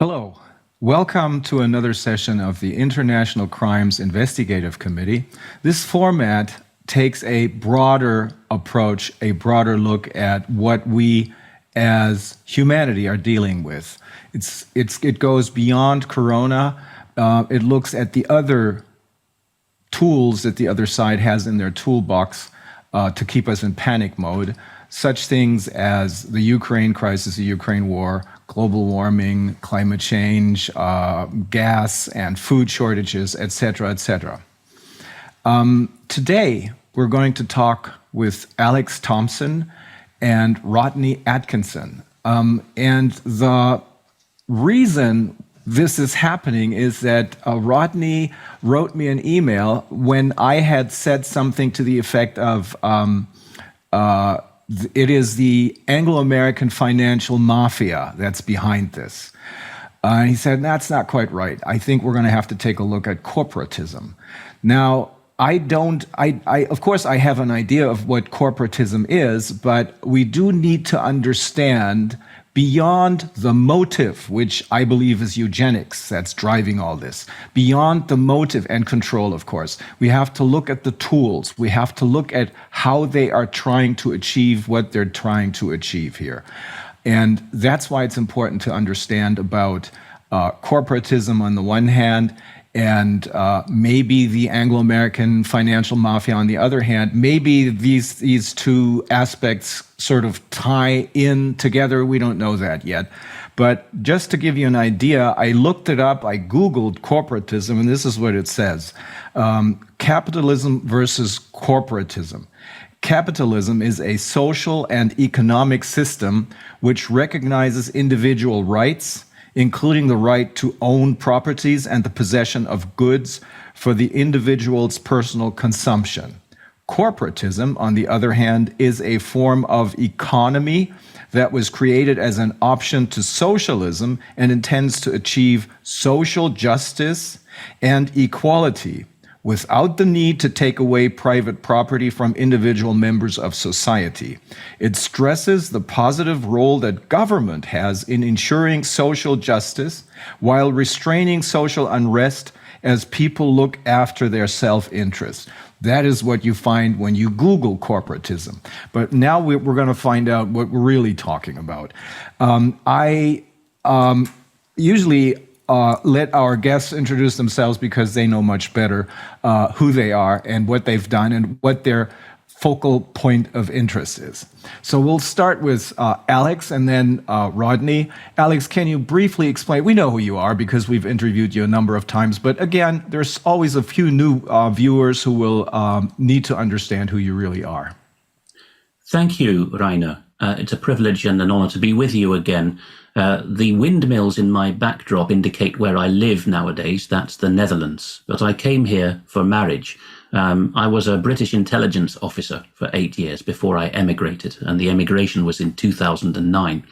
Hello. Welcome to another session of the International Crimes Investigative Committee. This format takes a broader approach, a broader look at what we as humanity are dealing with. It goes beyond Corona. It looks at the other tools that the other side has in their toolbox to keep us in panic mode, such things as the Ukraine crisis, the Ukraine war, global warming, climate change, gas and food shortages, etc., etc. Today, we're going to talk with Alex Thomson and Rodney Atkinson. And the reason this is happening is that Rodney wrote me an email when I had said something to the effect of, it is the Anglo-American financial mafia that's behind this. He said, that's not quite right. I think we're going to have to take a look at corporatism. Now, of course, I have an idea of what corporatism is, but we do need to understand beyond the motive, which I believe is eugenics that's driving all this, beyond the motive and control, of course, we have to look at the tools. We have to look at how they are trying to achieve what they're trying to achieve here. And that's why it's important to understand about corporatism on the one hand, and maybe the Anglo-American financial mafia on the other hand. Maybe these two aspects sort of tie in together. We don't know that yet. But just to give you an idea, I looked it up, I Googled corporatism, and this is what it says. Capitalism versus corporatism. Capitalism is a social and economic system which recognizes individual rights, including the right to own properties and the possession of goods for the individual's personal consumption. Corporatism, on the other hand, is a form of economy that was created as an option to socialism and intends to achieve social justice and equality without the need to take away private property from individual members of society. It stresses the positive role that government has in ensuring social justice while restraining social unrest as people look after their self-interest. That is what you find when you Google corporatism. But now we're going to find out what we're really talking about. I usually let our guests introduce themselves because they know much better who they are and what they've done and what their focal point of interest is. So we'll start with Alex and then Rodney. Alex, can you briefly explain? We know who you are because we've interviewed you a number of times, but again, there's always a few new viewers who will need to understand who you really are. Thank you, Rainer. It's a privilege and an honor to be with you again. The windmills in my backdrop indicate where I live nowadays. That's the Netherlands. But I came here for marriage. I was a British intelligence officer for 8 years before I emigrated, and the emigration was in 2009.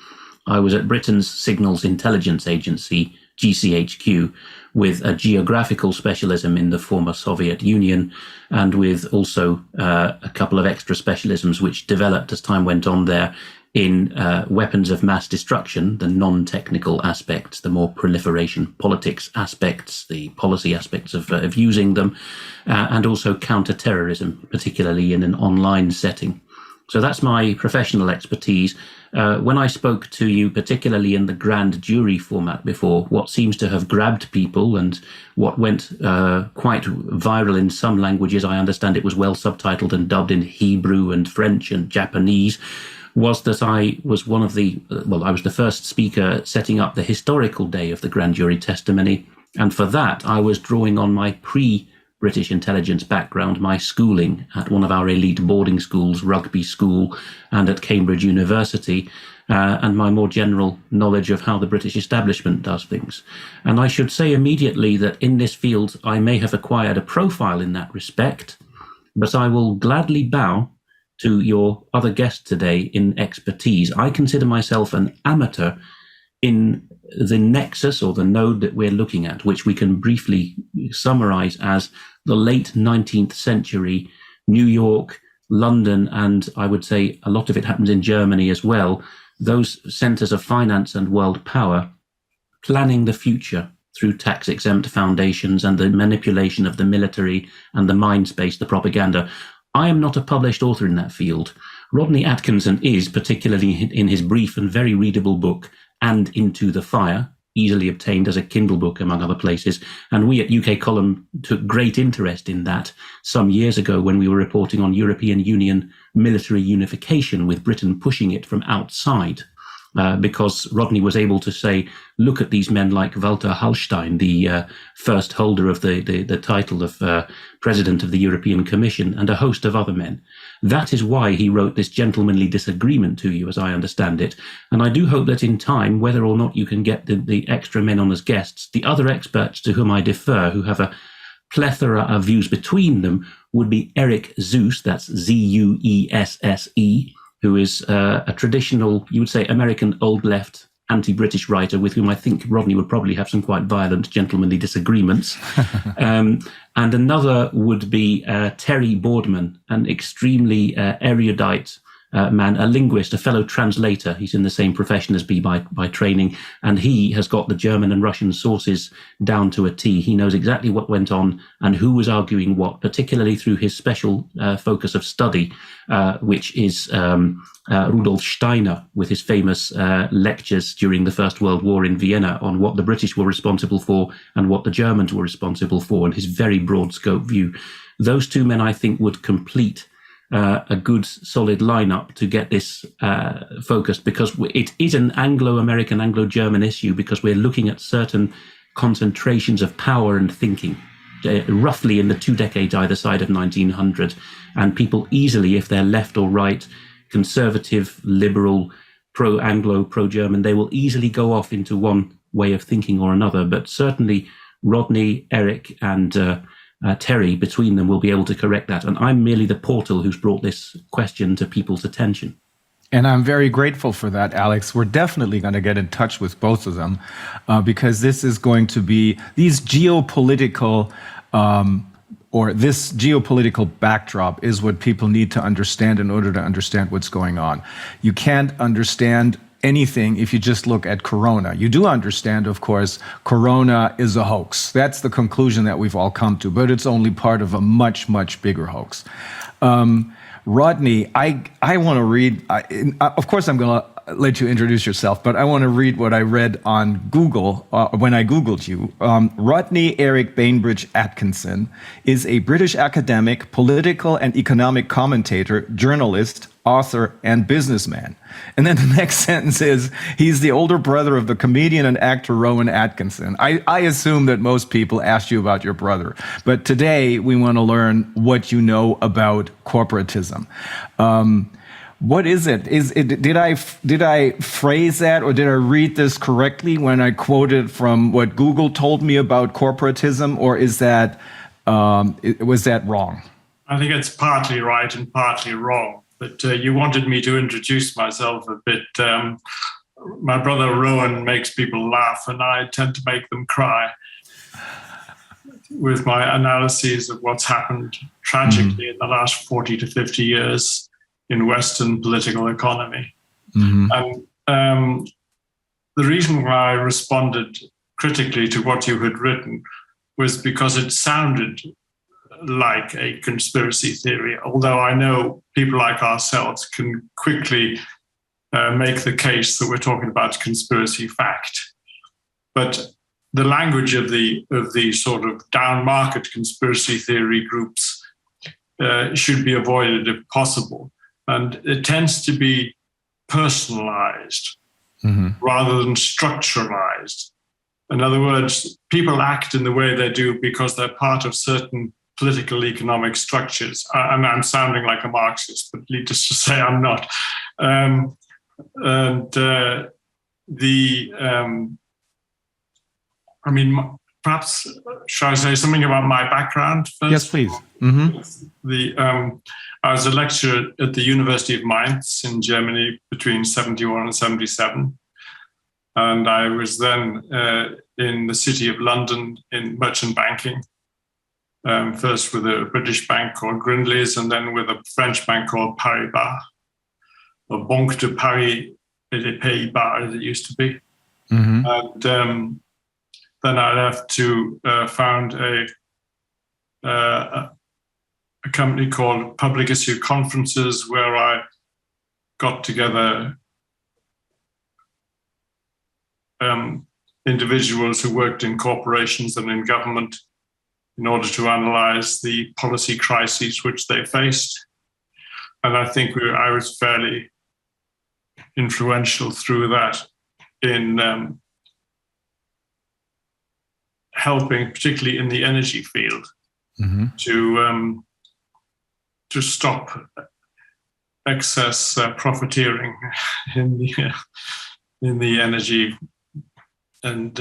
I was at Britain's Signals Intelligence Agency, GCHQ, with a geographical specialism in the former Soviet Union, and with also a couple of extra specialisms which developed as time went on there in weapons of mass destruction, the non-technical aspects, the more proliferation politics aspects, the policy aspects of using them, and also counter-terrorism, particularly in an online setting. So that's my professional expertise. When I spoke to you, particularly in the grand jury format before, what seems to have grabbed people and what went quite viral in some languages, I understand it was well subtitled and dubbed in Hebrew and French and Japanese, was that I was I was the first speaker setting up the historical day of the grand jury testimony. And for that, I was drawing on my pre-British intelligence background, my schooling at one of our elite boarding schools, Rugby School, and at Cambridge University, and my more general knowledge of how the British establishment does things. And I should say immediately that in this field, I may have acquired a profile in that respect, but I will gladly bow to your other guest today in expertise. I consider myself an amateur in the nexus or the node that we're looking at, which we can briefly summarize as the late 19th century New York, London, and I would say a lot of it happens in Germany as well, those centers of finance and world power planning the future through tax-exempt foundations and the manipulation of the military and the mind space, the propaganda. I am not a published author in that field. Rodney Atkinson is, particularly in his brief and very readable book, And Into the Fire, easily obtained as a Kindle book, among other places. And we at UK Column took great interest in that some years ago when we were reporting on European Union military unification, with Britain pushing it from outside. Because Rodney was able to say, look at these men like Walter Hallstein, the first holder of the title of President of the European Commission, and a host of other men. That is why he wrote this gentlemanly disagreement to you, as I understand it. And I do hope that in time, whether or not you can get the extra men on as guests, the other experts to whom I defer, who have a plethora of views between them, would be Eric Zuesse, that's Z-U-E-S-S-E, who is a traditional, you would say, American old left anti-British writer with whom I think Rodney would probably have some quite violent gentlemanly disagreements. And another would be Terry Boardman, an extremely erudite man, a linguist, a fellow translator. He's in the same profession as me by training, and he has got the German and Russian sources down to a T. He knows exactly what went on and who was arguing what, particularly through his special focus of study, which is Rudolf Steiner, with his famous lectures during the First World War in Vienna on what the British were responsible for and what the Germans were responsible for, and his very broad scope view. Those two men, I think, would complete a good solid lineup to get this focused, because it is an Anglo-American, Anglo-German issue, because we're looking at certain concentrations of power and thinking, roughly in the 2 decades either side of 1900, and people easily, if they're left or right, conservative, liberal, pro-Anglo, pro-German, they will easily go off into one way of thinking or another. But certainly Rodney, Eric, and Terry, between them, will be able to correct that. And I'm merely the portal who's brought this question to people's attention. And I'm very grateful for that, Alex. We're definitely going to get in touch with both of them because this is going to be these geopolitical this geopolitical backdrop is what people need to understand in order to understand what's going on. You can't understand anything if you just look at Corona. You do understand, of course, Corona is a hoax. That's the conclusion that we've all come to, but it's only part of a much, much bigger hoax. Rodney, I want to read, of course I'm going to let you introduce yourself, but I want to read what I read on Google when I Googled you. Rodney Eric Bainbridge Atkinson is a British academic, political and economic commentator, journalist, author, and businessman. And then the next sentence is, he's the older brother of the comedian and actor Rowan Atkinson. I assume that most people asked you about your brother, but today we want to learn what you know about corporatism. What is it? Did I phrase that, or did I read this correctly when I quoted from what Google told me about corporatism, or is that was that wrong? I think it's partly right and partly wrong. But you wanted me to introduce myself a bit. My brother Rowan makes people laugh, and I tend to make them cry with my analyses of what's happened tragically in the last 40 to 50 years in Western political economy. And the reason why I responded critically to what you had written was because it sounded like a conspiracy theory, although I know people like ourselves can quickly make the case that we're talking about conspiracy fact. But the language of the sort of down market conspiracy theory groups should be avoided if possible. And it tends to be personalized rather than structuralized. In other words, people act in the way they do because they're part of certain political economic structures. And I'm sounding like a Marxist, but needless to say, I'm not. Perhaps shall I say something about my background first? Yes, please. I was a lecturer at the University of Mainz in Germany between 71 and 77. And I was then in the City of London in merchant banking, first with a British bank called Grindlays, and then with a French bank called Paribas, or Banque de Paris et de Pays-Bas, as it used to be. And then I left to found a company called Public Issue Conferences, where I got together individuals who worked in corporations and in government in order to analyze the policy crises which they faced. And I think I was fairly influential through that in helping, particularly in the energy field, to stop excess profiteering in the energy and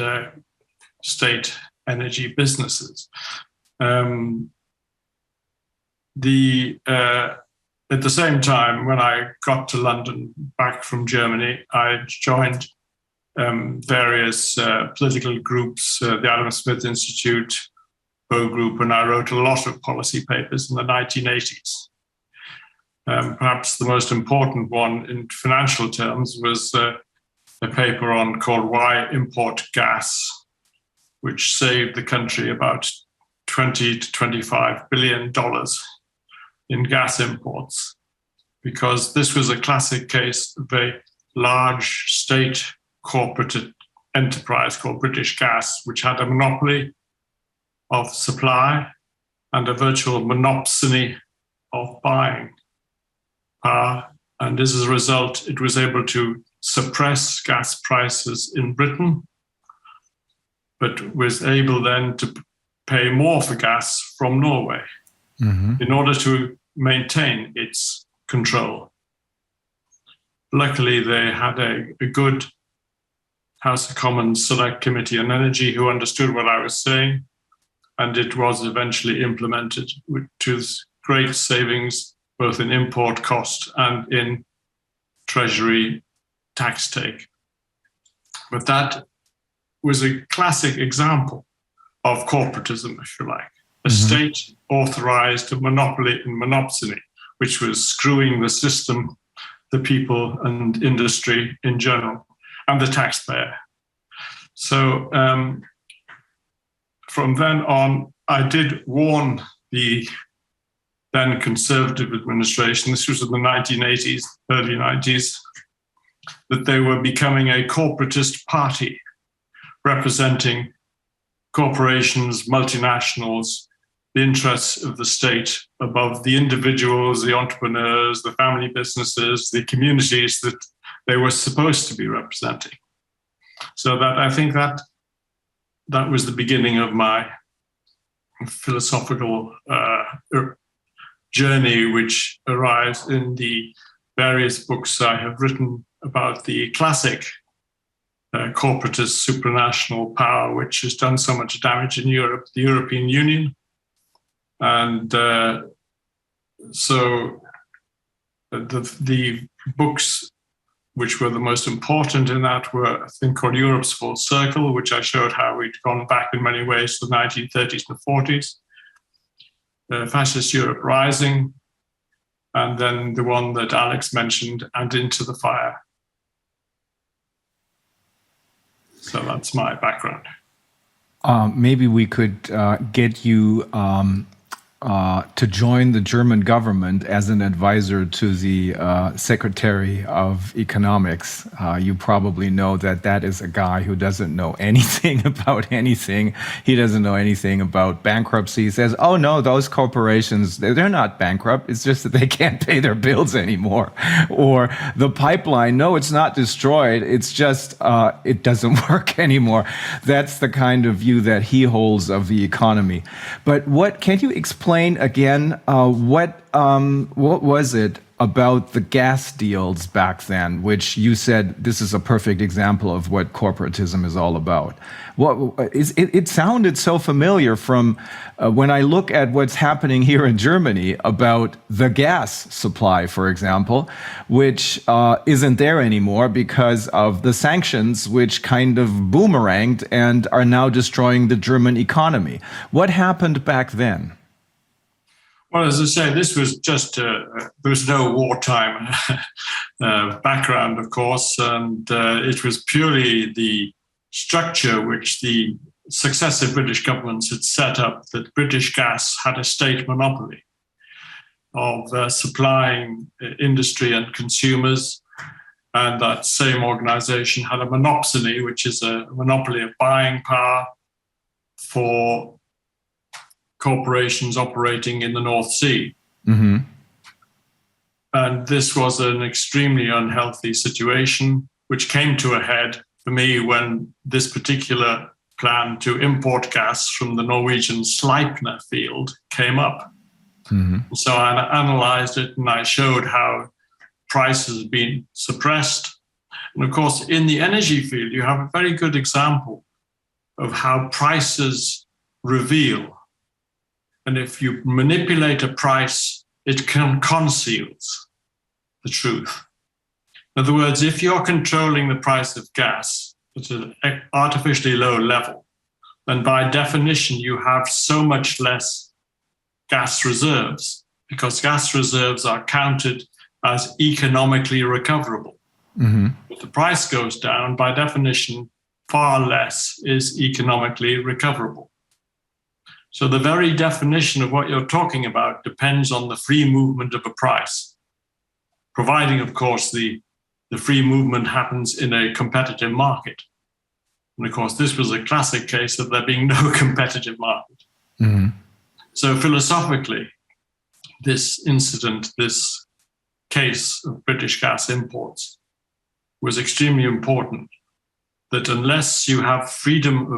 state energy businesses. At the same time, when I got to London back from Germany, I joined various political groups, the Adam Smith Institute, Bow Group, and I wrote a lot of policy papers in the 1980s. Perhaps the most important one in financial terms was a paper called Why Import Gas, which saved the country about $20 to $25 billion in gas imports, because this was a classic case of a large state corporate enterprise called British Gas, which had a monopoly of supply and a virtual monopsony of buying power. And as a result, it was able to suppress gas prices in Britain, but was able then to pay more for gas from Norway in order to maintain its control. Luckily, they had a good House of Commons Select Committee on Energy who understood what I was saying, and it was eventually implemented to great savings, both in import cost and in Treasury tax take. But that was a classic example of corporatism, if you like. A state authorized a monopoly and monopsony, which was screwing the system, the people and industry in general, and the taxpayer. So from then on, I did warn the then Conservative administration, this was in the 1980s, early 90s, that they were becoming a corporatist party representing corporations, multinationals, the interests of the state above the individuals, the entrepreneurs, the family businesses, the communities that they were supposed to be representing. So that I think that was the beginning of my philosophical journey, which arrives in the various books I have written about the classic corporatist supranational power, which has done so much damage in Europe, the European Union. And so the books which were the most important in that were a thing called Europe's Full Circle, which I showed how we'd gone back in many ways to the 1930s and 40s, Fascist Europe Rising, and then the one that Alex mentioned, And Into the Fire. So that's my background. Maybe we could get you to join the German government as an advisor to the Secretary of Economics. You probably know that is a guy who doesn't know anything about anything. He doesn't know anything about bankruptcy. He says, oh no, those corporations, they're not bankrupt. It's just that they can't pay their bills anymore. Or the pipeline, no, it's not destroyed. It's just, it doesn't work anymore. That's the kind of view that he holds of the economy. But can you explain again, what was it about the gas deals back then, which you said this is a perfect example of what corporatism is all about? It sounded so familiar from when I look at what's happening here in Germany about the gas supply, for example, which isn't there anymore because of the sanctions, which kind of boomeranged and are now destroying the German economy. What happened back then? Well, as I say, this was just, there was no wartime background, of course, and it was purely the structure which the successive British governments had set up, that British Gas had a state monopoly of supplying industry and consumers, and that same organization had a monopsony, which is a monopoly of buying power for corporations operating in the North Sea. Mm-hmm. And this was an extremely unhealthy situation, which came to a head for me when this particular plan to import gas from the Norwegian Sleipner field came up. Mm-hmm. So I analyzed it and I showed how prices have been suppressed. And of course, in the energy field, you have a very good example of how prices reveal. And if you manipulate a price, it conceals the truth. In other words, if you're controlling the price of gas at an artificially low level, then by definition, you have so much less gas reserves, because gas reserves are counted as economically recoverable. Mm-hmm. If the price goes down, by definition, far less is economically recoverable. So the very definition of what you're talking about depends on the free movement of a price, providing, of course, the free movement happens in a competitive market. And of course, this was a classic case of there being no competitive market. Mm-hmm. So philosophically, this incident, this case of British gas imports was extremely important, that unless you have freedom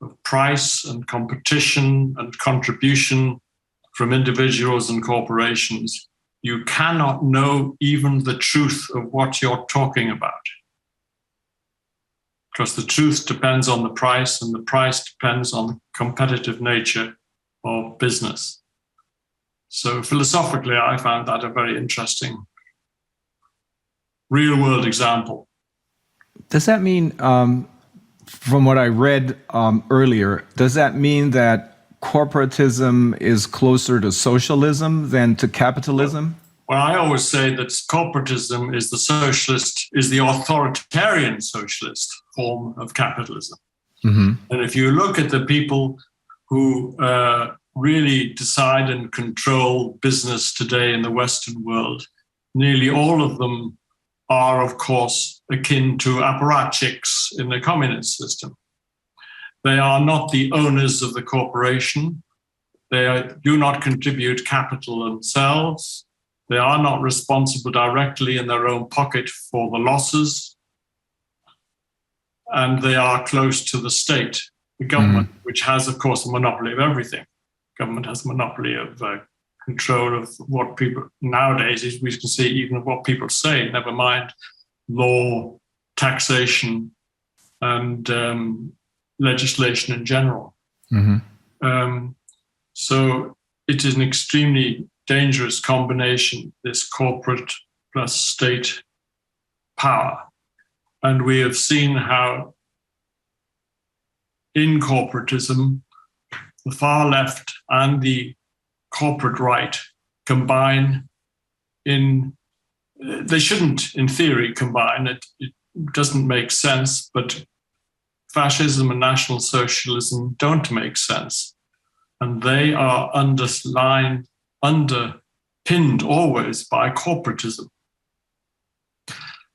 of price and competition and contribution from individuals and corporations, you cannot know even the truth of what you're talking about. Because the truth depends on the price, and the price depends on the competitive nature of business. So philosophically, I found that a very interesting real-world example. Does that mean, from what I read earlier, does that mean that corporatism is closer to socialism than to capitalism? Well, I always say that corporatism is the authoritarian socialist form of capitalism. Mm-hmm. And if you look at the people who really decide and control business today in the Western world, nearly all of them are, of course, akin to apparatchiks in the communist system. They are not the owners of the corporation. They do not contribute capital themselves. They are not responsible directly in their own pocket for the losses. And they are close to the state, the government, which has, of course, a monopoly of everything. Government has a monopoly of control of what people, nowadays, as we can see, even of what people say, never mind law, taxation, and legislation in general. Mm-hmm. So it is an extremely dangerous combination, this corporate plus state power. And we have seen how in corporatism, the far left and the corporate right combine they shouldn't, in theory, combine. It doesn't make sense, but fascism and National Socialism don't make sense. And they are underpinned always by corporatism.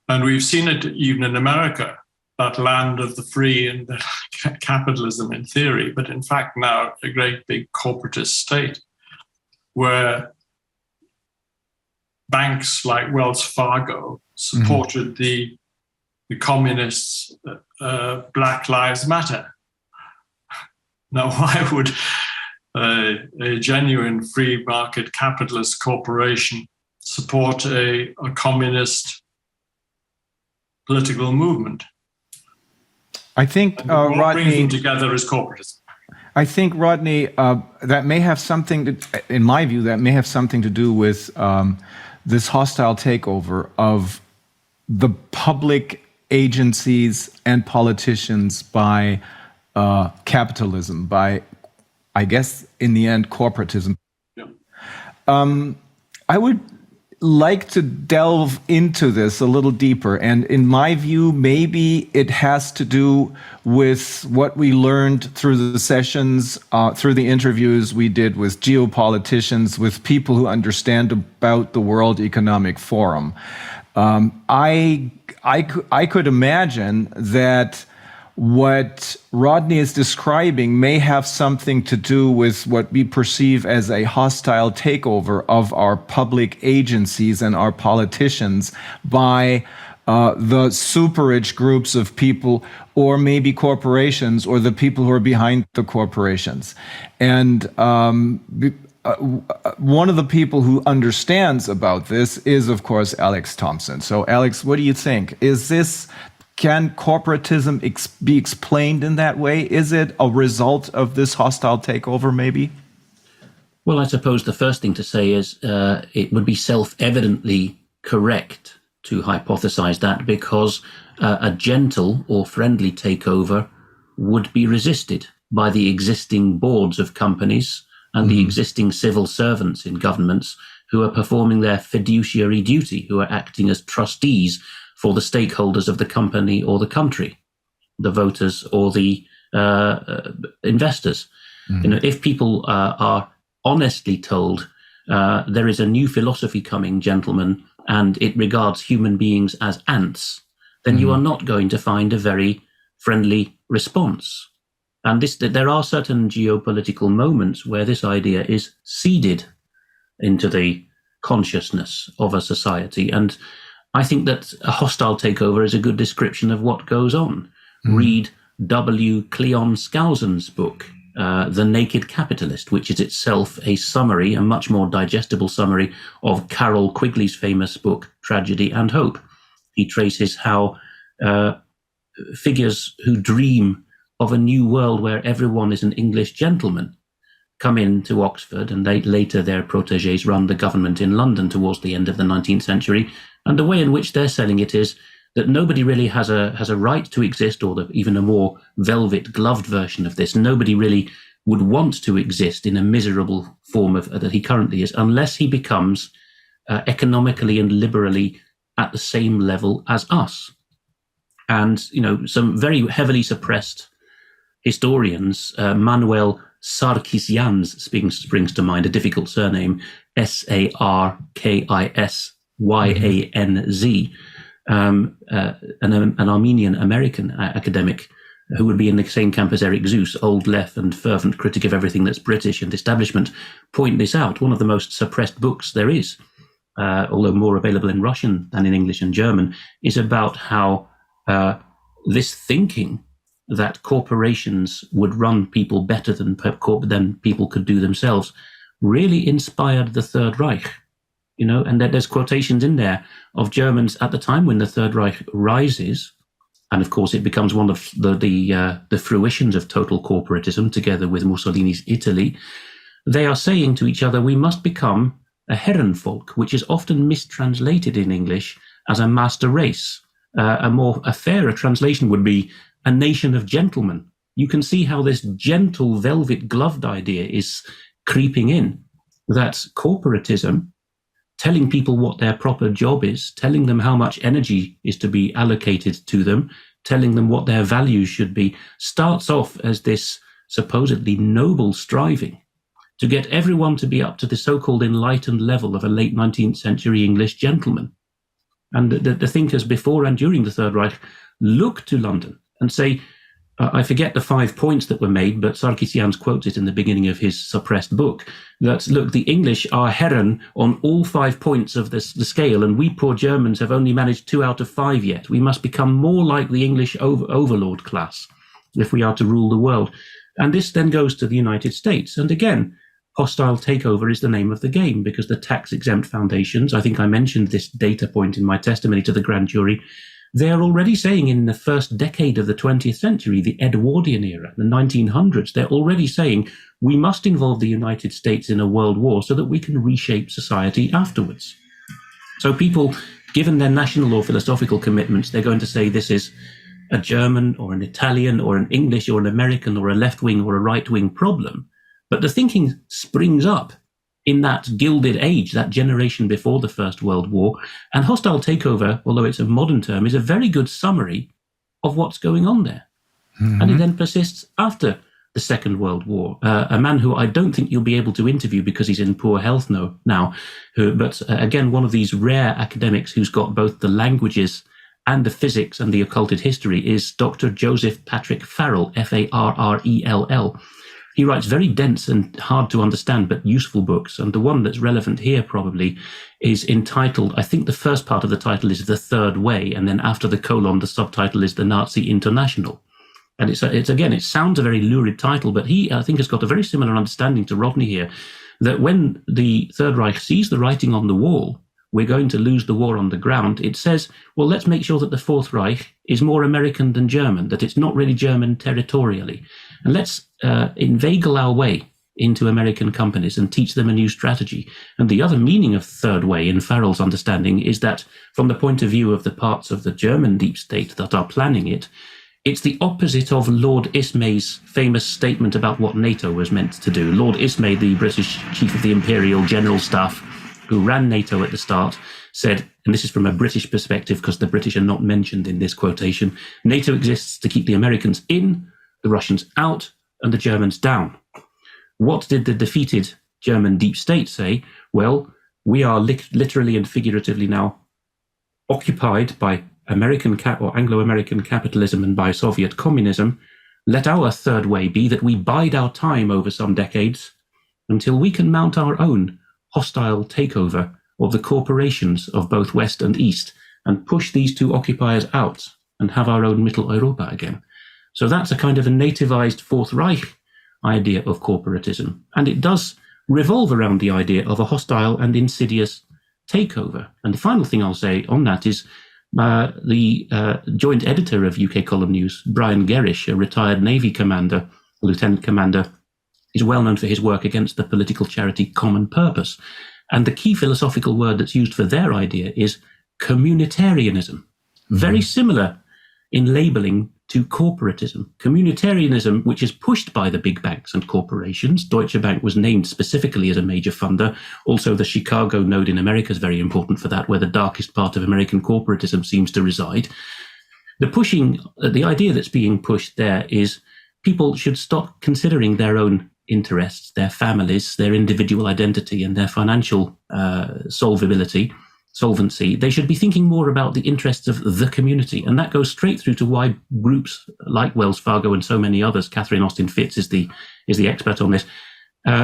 And we've seen it even in America, that land of the free and the capitalism in theory, but in fact now a great big corporatist state where banks like Wells Fargo supported the communists' Black Lives Matter. Now, why would a genuine free market capitalist corporation support a communist political movement? I think what Rodney, brings them together is corporatism. I think, Rodney, that may have something to, in my view, that may have something to do with this hostile takeover of the public agencies and politicians by capitalism, by, I guess, in the end, corporatism. Yeah. I would like to delve into this a little deeper. And in my view, maybe it has to do with what we learned through the sessions, through the interviews we did with geopoliticians, with people who understand about the World Economic Forum. I could imagine that what Rodney is describing may have something to do with what we perceive as a hostile takeover of our public agencies and our politicians by the superage groups of people, or maybe corporations, or the people who are behind the corporations. And one of the people who understands about this is, of course, Alex Thomson. So, Alex, what do you think? Can corporatism be explained in that way? Is it a result of this hostile takeover, maybe? Well, I suppose the first thing to say is it would be self-evidently correct to hypothesize that, because a gentle or friendly takeover would be resisted by the existing boards of companies and the existing civil servants in governments who are performing their fiduciary duty, who are acting as trustees for the stakeholders of the company or the country, the voters or the investors. You know, if people are honestly told there is a new philosophy coming, gentlemen, and it regards human beings as ants, then you are not going to find a very friendly response. And there are certain geopolitical moments where this idea is seeded into the consciousness of a society. And I think that a hostile takeover is a good description of what goes on. Read W. Cleon Skousen's book, The Naked Capitalist, which is itself a summary, a much more digestible summary of Carroll Quigley's famous book, Tragedy and Hope. He traces how figures who dream of a new world where everyone is an English gentleman come into Oxford, and later their protégés run the government in London towards the end of the 19th century. And the way in which they're selling it is that nobody really has a right to exist, or even a more velvet gloved version of this. Nobody really would want to exist in a miserable form that he currently is, unless he becomes economically and liberally at the same level as us. And, you know, some very heavily suppressed historians, Manuel Sarkisians springs to mind, a difficult surname, Sarkisyanz, an Armenian American academic who would be in the same camp as Eric Zeus, old left and fervent critic of everything that's British and establishment, point this out. One of the most suppressed books there is, although more available in Russian than in English and German, is about how this thinking that corporations would run people better than people could do themselves really inspired the Third Reich. You know, and there's quotations in there of Germans at the time when the Third Reich rises, and of course it becomes one of the fruitions of total corporatism together with Mussolini's Italy. They are saying to each other, we must become a Herrenvolk, which is often mistranslated in English as a master race. A fairer translation would be a nation of gentlemen. You can see how this gentle velvet gloved idea is creeping in, that corporatism, telling people what their proper job is, telling them how much energy is to be allocated to them, telling them what their values should be, starts off as this supposedly noble striving to get everyone to be up to the so-called enlightened level of a late 19th century English gentleman. And the thinkers before and during the Third Reich look to London and say, I forget the 5 points that were made, but Sarkisians quotes it in the beginning of his suppressed book, that, look, the English are Herren on all 5 points of the scale, and we poor Germans have only managed 2 out of 5 yet. We must become more like the English overlord class if we are to rule the world. And this then goes to the United States. And again, hostile takeover is the name of the game, because the tax-exempt foundations, I think I mentioned this data point in my testimony to the grand jury, they are already saying in the first decade of the 20th century, the Edwardian era, the 1900s, they're already saying we must involve the United States in a world war so that we can reshape society afterwards. So people, given their national or philosophical commitments, they're going to say this is a German or an Italian or an English or an American or a left-wing or a right-wing problem. But the thinking springs up in that Gilded Age, that generation before the First World War. And hostile takeover, although it's a modern term, is a very good summary of what's going on there. And it then persists after the Second World War. A man who I don't think you'll be able to interview because he's in poor health now, but again, one of these rare academics who's got both the languages and the physics and the occulted history is Dr. Joseph Patrick Farrell, Farrell. He writes very dense and hard to understand but useful books, and the one that's relevant here probably is entitled, I think the first part of the title is The Third Way, and then after the colon the subtitle is The Nazi International. And it's again, it sounds a very lurid title, but he, I think, has got a very similar understanding to Rodney here, that when the Third Reich sees the writing on the wall, we're going to lose the war on the ground, it says, well, let's make sure that the Fourth Reich is more American than German, that it's not really German territorially. And let's inveigle our way into American companies and teach them a new strategy. And the other meaning of Third Way, in Farrell's understanding, is that from the point of view of the parts of the German deep state that are planning it, it's the opposite of Lord Ismay's famous statement about what NATO was meant to do. Lord Ismay, the British chief of the Imperial General Staff, who ran NATO at the start, said, and this is from a British perspective because the British are not mentioned in this quotation, NATO exists to keep the Americans in, the Russians out, and the Germans down. What did the defeated German deep state say? Well, we are literally and figuratively now occupied by American or Anglo-American capitalism and by Soviet communism. Let our third way be that we bide our time over some decades until we can mount our own hostile takeover of the corporations of both West and East and push these two occupiers out and have our own Mittel Europa again. So that's a kind of a nativized Fourth Reich idea of corporatism. And it does revolve around the idea of a hostile and insidious takeover. And the final thing I'll say on that is the joint editor of UK Column News, Brian Gerrish, a retired Navy commander, a lieutenant commander, is well known for his work against the political charity Common Purpose. And the key philosophical word that's used for their idea is communitarianism. Very similar in labeling to corporatism. Communitarianism, which is pushed by the big banks and corporations. Deutsche Bank was named specifically as a major funder. Also, the Chicago node in America is very important for that, where the darkest part of American corporatism seems to reside. The idea that's being pushed there is people should stop considering their own interests, their families, their individual identity, and their financial solvency. They should be thinking more about the interests of the community. And that goes straight through to why groups like Wells Fargo and so many others, Catherine Austin Fitts is the expert on this,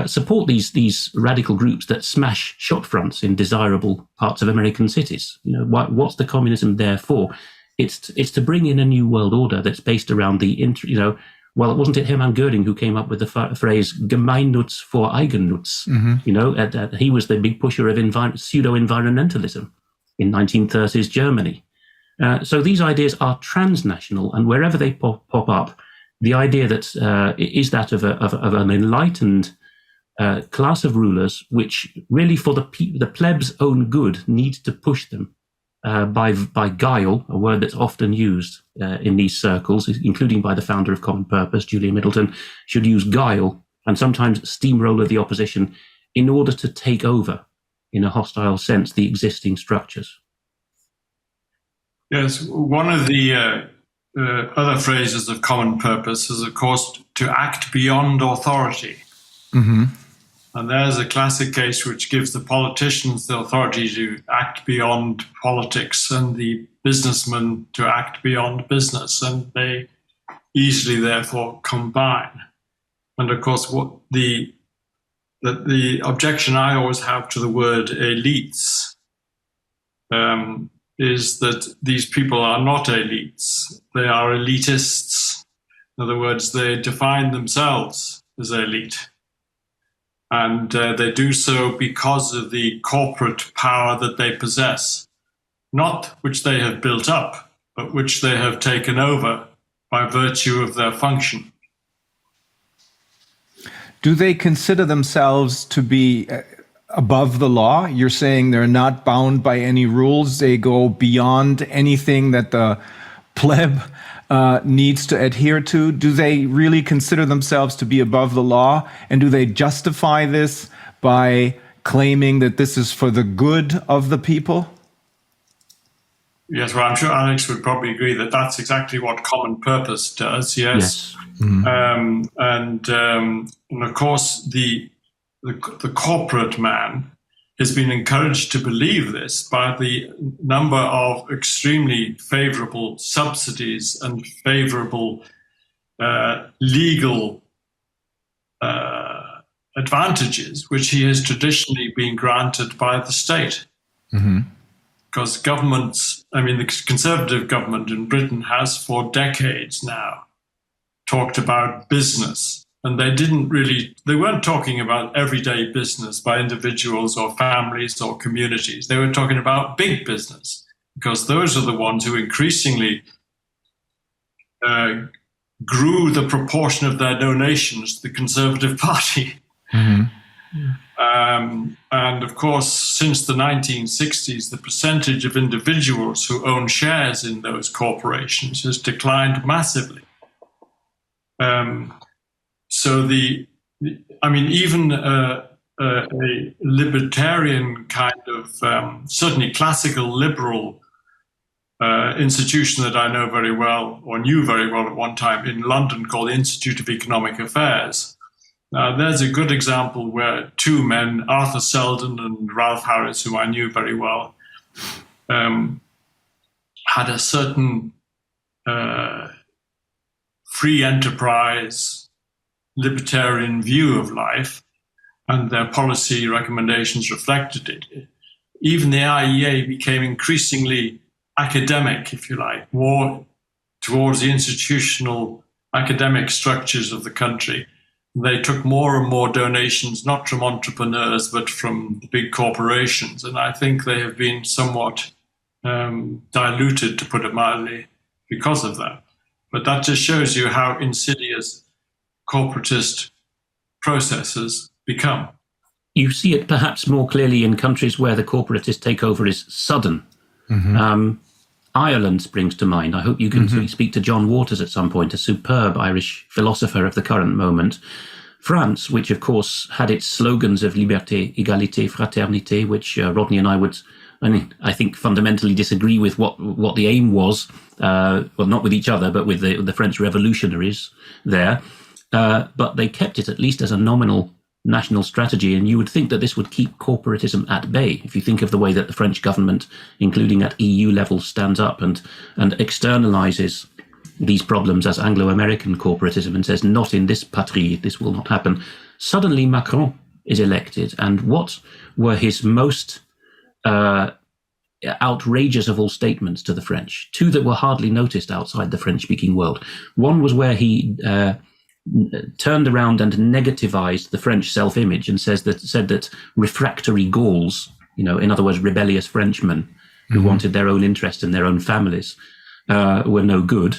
support these radical groups that smash shop fronts in desirable parts of American cities. You know, what's the communism there for? It's to bring in a new world order that's based around well, wasn't it Hermann Göring who came up with the phrase Gemeinnutz vor Eigennutz? He was the big pusher of pseudo-environmentalism in 1930s Germany. So these ideas are transnational, and wherever they pop up, the idea that is that of an enlightened class of rulers, which really for the plebs' own good needs to push them by guile, a word that's often used in these circles, including by the founder of Common Purpose, Julia Middleton, should use guile and sometimes steamroller the opposition in order to take over, in a hostile sense, the existing structures. Yes, one of the other phrases of Common Purpose is, of course, to act beyond authority. Mm-hmm. And there's a classic case which gives the politicians the authority to act beyond politics and the businessmen to act beyond business, and they easily therefore combine. And of course, what the objection I always have to the word elites is that these people are not elites. They are elitists. In other words, they define themselves as elite. And they do so because of the corporate power that they possess, not which they have built up, but which they have taken over by virtue of their function. Do they consider themselves to be above the law? You're saying they're not bound by any rules. They go beyond anything that the pleb needs to adhere to? Do they really consider themselves to be above the law? And do they justify this by claiming that this is for the good of the people? Yes, well, I'm sure Alex would probably agree that that's exactly what common purpose does. Yes. And of course, the corporate man has been encouraged to believe this by the number of extremely favorable subsidies and favorable legal advantages, which he has traditionally been granted by the state. Because governments, I mean, the Conservative government in Britain has for decades now talked about business. And they weren't talking about everyday business by individuals or families or communities. They were talking about big business, because those are the ones who increasingly grew the proportion of their donations to the Conservative Party. And of course, since the 1960s, the percentage of individuals who own shares in those corporations has declined massively. So even a libertarian kind of, certainly classical liberal institution that I know very well, or knew very well at one time in London, called the Institute of Economic Affairs. There's a good example where two men, Arthur Selden and Ralph Harris, whom I knew very well, had a certain free enterprise, libertarian view of life, and their policy recommendations reflected it. Even the IEA became increasingly academic, if you like, more towards the institutional academic structures of the country. They took more and more donations, not from entrepreneurs, but from the big corporations. And I think they have been somewhat diluted, to put it mildly, because of that. But that just shows you how insidious corporatist processes become. You see it perhaps more clearly in countries where the corporatist takeover is sudden. Ireland springs to mind. I hope you can speak to John Waters at some point, a superb Irish philosopher of the current moment. France, which of course had its slogans of liberté, égalité, fraternité, which Rodney and I think fundamentally disagree with what the aim was, well, not with each other, but with the French revolutionaries there. But they kept it at least as a nominal national strategy, and you would think that this would keep corporatism at bay. If you think of the way that the French government, including at EU level, stands up and externalizes these problems as Anglo-American corporatism and says, not in this patrie, this will not happen. Suddenly Macron is elected, and what were his most outrageous of all statements to the French? Two that were hardly noticed outside the French-speaking world. One was where he turned around and negativized the French self-image and said that refractory Gauls, in other words, rebellious Frenchmen who wanted their own interest in their own families, were no good.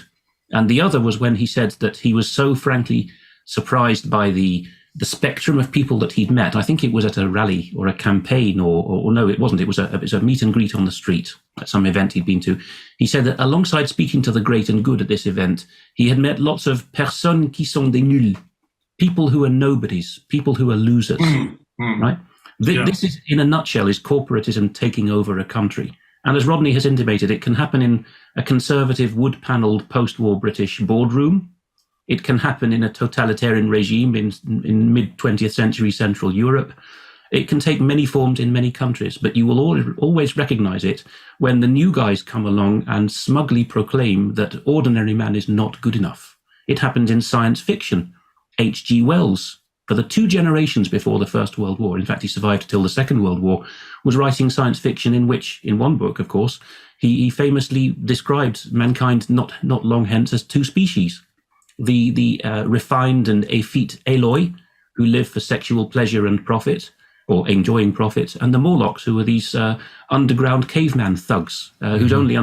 And the other was when he said that he was so frankly surprised by the spectrum of people that he'd met. I think it was at a rally or a campaign, or no, it wasn't. It was a meet and greet on the street at some event he'd been to. He said that alongside speaking to the great and good at this event, he had met lots of personnes qui sont des nuls, people who are nobodies, people who are losers, right? This is, in a nutshell, is corporatism taking over a country. And as Rodney has intimated, it can happen in a conservative, wood-panelled post-war British boardroom. It can happen in a totalitarian regime in mid-20th century Central Europe. It can take many forms in many countries, but you will always recognize it when the new guys come along and smugly proclaim that ordinary man is not good enough. It happened in science fiction. H.G. Wells, for the 2 generations before the First World War, in fact, he survived till the Second World War, was writing science fiction in which, in one book, of course, he famously described mankind not long hence as 2 species. The refined and effete Eloi, who live for sexual pleasure and profit, or enjoying profit, and the Morlocks, who are these underground caveman thugs, whose only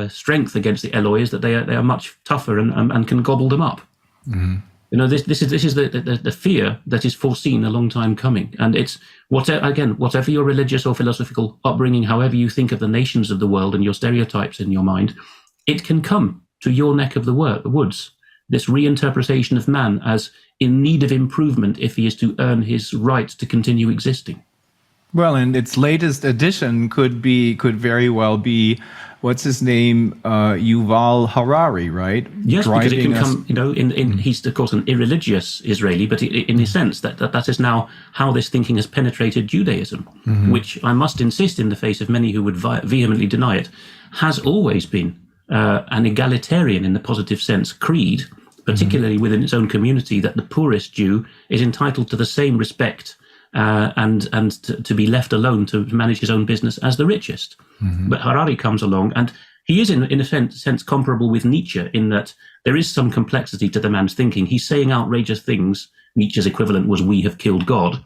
strength against the Eloi is that they are much tougher and can gobble them up. This is the fear that is foreseen a long time coming, and it's whatever your religious or philosophical upbringing, however you think of the nations of the world and your stereotypes in your mind, it can come to your neck of the woods. this reinterpretation of man as in need of improvement if he is to earn his right to continue existing. Well, and its latest edition could very well be, what's his name, Yuval Harari, right? Yes, because it can come, he's of course an irreligious Israeli, but in a sense that is now how this thinking has penetrated Judaism, which I must insist, in the face of many who would vehemently deny it, has always been an egalitarian in the positive sense creed, particularly within its own community, that the poorest Jew is entitled to the same respect and to be left alone to manage his own business as the richest. But Harari comes along, and he is in a sense comparable with Nietzsche in that there is some complexity to the man's thinking. He's saying outrageous things. Nietzsche's equivalent was "we have killed God,"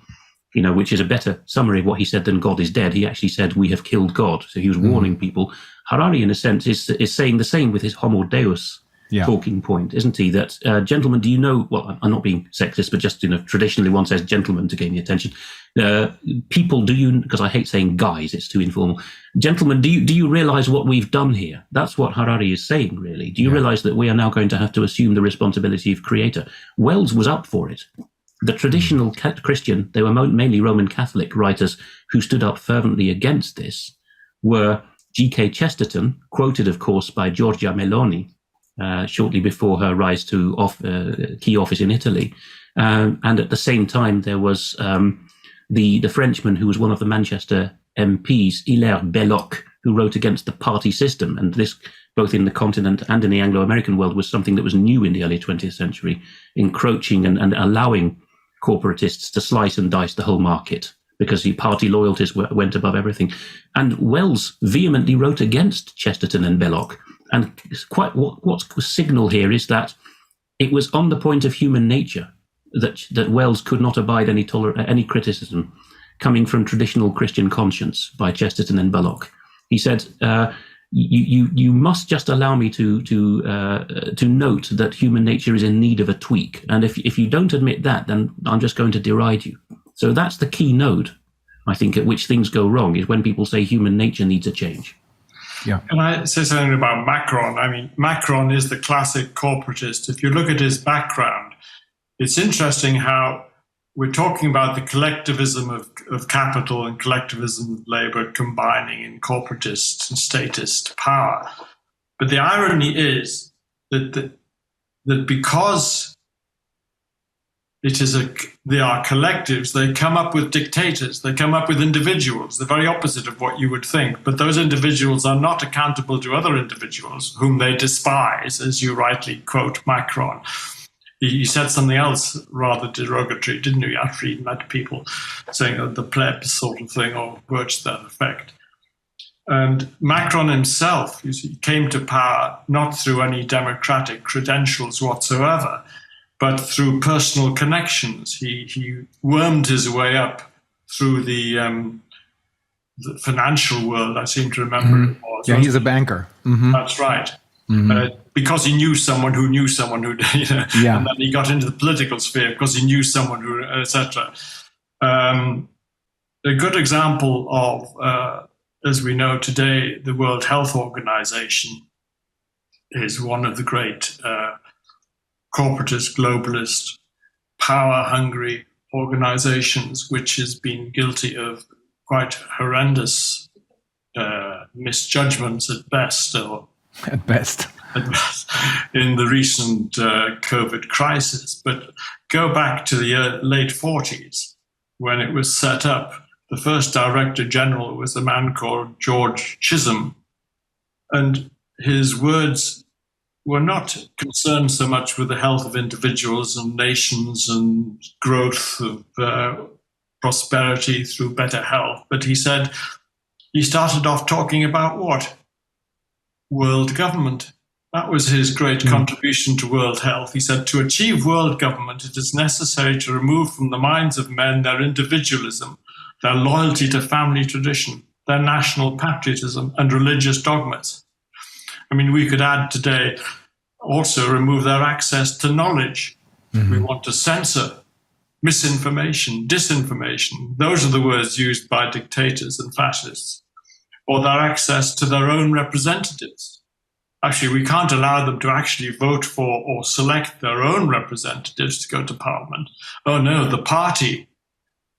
which is a better summary of what he said than "God is dead." He actually said "we have killed God." So he was warning people. Harari, in a sense, is saying the same with his Homo Deus talking point, isn't he? That, gentlemen, do you know, well, I'm not being sexist, but just, traditionally one says gentlemen to gain the attention. People, because I hate saying guys, it's too informal. Gentlemen, do you realize what we've done here? That's what Harari is saying, really. Do you realize that we are now going to have to assume the responsibility of creator? Wells was up for it. The traditional Christian, they were mainly Roman Catholic writers who stood up fervently against this, were G.K. Chesterton, quoted, of course, by Giorgia Meloni, shortly before her rise to key office in Italy. And at the same time, there was the Frenchman who was one of the Manchester MPs, Hilaire Belloc, who wrote against the party system. And this, both in the continent and in the Anglo-American world, was something that was new in the early 20th century, encroaching and allowing corporatists to slice and dice the whole market, because the party loyalties went above everything. And Wells vehemently wrote against Chesterton and Belloc. And quite what's signal here is that it was on the point of human nature that Wells could not abide any criticism coming from traditional Christian conscience by Chesterton and Belloc. He said, "You must just allow me to note that human nature is in need of a tweak, and if you don't admit that, then I'm just going to deride you." So that's the key node, I think, at which things go wrong, is when people say human nature needs a change. Yeah. Can I say something about Macron? I mean, Macron is the classic corporatist. If you look at his background, it's interesting how we're talking about the collectivism of capital and collectivism of labor combining in corporatist and statist power. But the irony is that because they are collectives, they come up with dictators, they come up with individuals, the very opposite of what you would think. But those individuals are not accountable to other individuals whom they despise, as you rightly quote Macron. He said something else rather derogatory, didn't you? After he met people saying the plebs sort of thing, or words to that effect. And Macron himself, you see, came to power not through any democratic credentials whatsoever, but through personal connections. He wormed his way up through the financial world, I seem to remember it was. Yeah, he's a banker. That's right. Because he knew someone who knew someone who, and then he got into the political sphere because he knew someone who, etc. A good example of, as we know today, the World Health Organization is one of the great corporatist, globalist, power-hungry organizations, which has been guilty of quite horrendous misjudgments at best, in the recent COVID crisis. But go back to the late 40s, when it was set up. The first director general was a man called George Chisholm, and his words were not concerned so much with the health of individuals and nations and growth of prosperity through better health, but he started off talking about what? World government. That was his great contribution to world health. He said, to achieve world government, it is necessary to remove from the minds of men their individualism, their loyalty to family tradition, their national patriotism, and religious dogmas. I mean, we could add today also remove their access to knowledge. We want to censor misinformation, disinformation. Those are the words used by dictators and fascists. Or their access to their own representatives. actually, we can't allow them to actually vote for or select their own representatives to go to Parliament. Oh no, the party,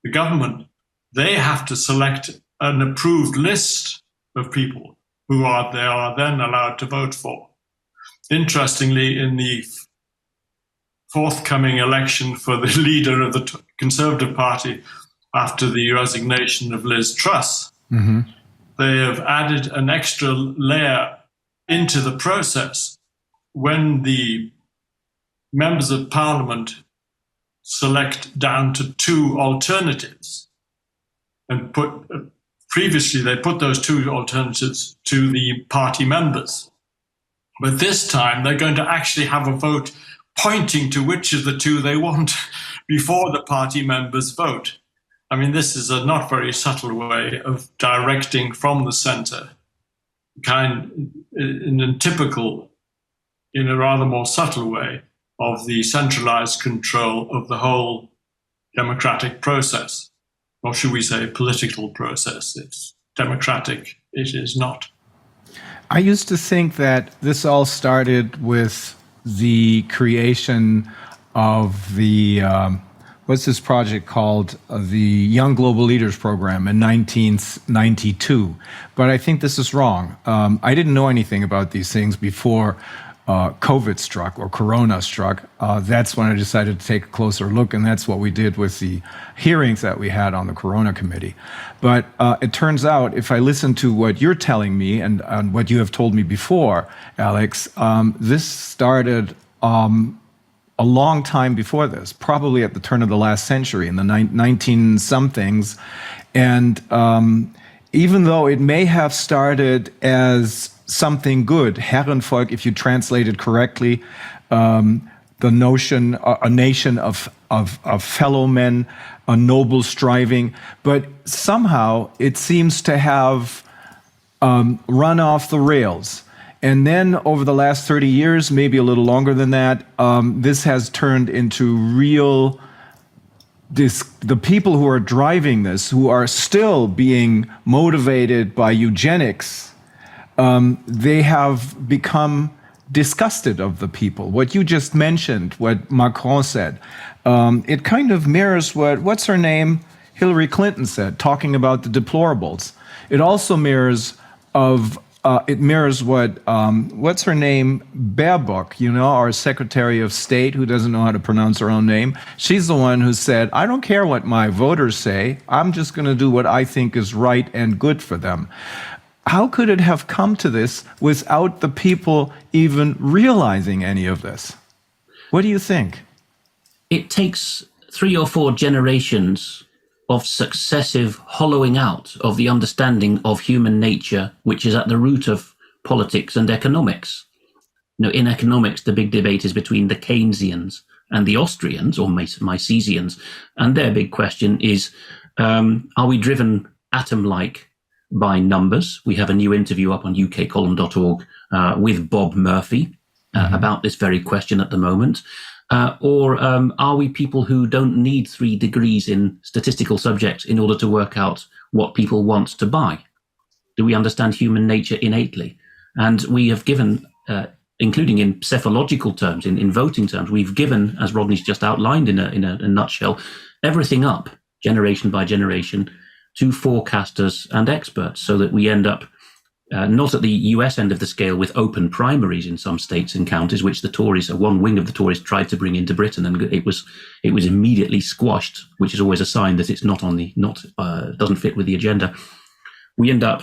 the government, they have to select an approved list of people who they are then allowed to vote for. Interestingly, in the forthcoming election for the leader of the Conservative Party after the resignation of Liz Truss, they have added an extra layer into the process. When the members of Parliament select down to 2 alternatives, and previously they put those 2 alternatives to the party members. But this time they're going to actually have a vote pointing to which of the 2 they want before the party members vote. I mean, this is a not very subtle way of directing from the centre, in a rather more subtle way, of the centralised control of the whole democratic process. Or should we say political process? It's democratic, it is not. I used to think that this all started with the creation of the, what's this project called? The Young Global Leaders Program in 1992. But I think this is wrong. I didn't know anything about these things before COVID struck or Corona struck. That's when I decided to take a closer look, and that's what we did with the hearings that we had on the Corona Committee. But it turns out, if I listen to what you're telling me and what you have told me before, Alex, this started a long time before this, probably at the turn of the last century, in the 19-somethings. And even though it may have started as something good, Herrenvolk, if you translate it correctly, the notion, a nation of fellow men, a noble striving, but somehow it seems to have run off the rails. And then over the last 30 years, maybe a little longer than that, this has turned into real, the people who are driving this, who are still being motivated by eugenics, they have become disgusted of the people. What you just mentioned, what Macron said, it kind of mirrors what's her name? Hillary Clinton said, talking about the deplorables. It also mirrors what, what's her name? Baerbock, our Secretary of State, who doesn't know how to pronounce her own name. She's the one who said, I don't care what my voters say, I'm just going to do what I think is right and good for them. How could it have come to this without the people even realizing any of this? What do you think? It takes 3 or 4 generations of successive hollowing out of the understanding of human nature, which is at the root of politics and economics. In economics, the big debate is between the Keynesians and the Austrians, or Misesians, and their big question is, are we driven atom-like by numbers? We have a new interview up on ukcolumn.org with Bob Murphy about this very question at the moment. Or are we people who don't need 3 degrees in statistical subjects in order to work out what people want to buy? Do we understand human nature innately? And we have given, including in psephological terms, in voting terms, we've given, as Rodney's just outlined in a nutshell, everything up, generation by generation, to forecasters and experts, so that we end up not at the US end of the scale with open primaries in some states and counties, which the Tories, one wing of the Tories, tried to bring into Britain, and it was immediately squashed, which is always a sign that it's doesn't fit with the agenda. We end up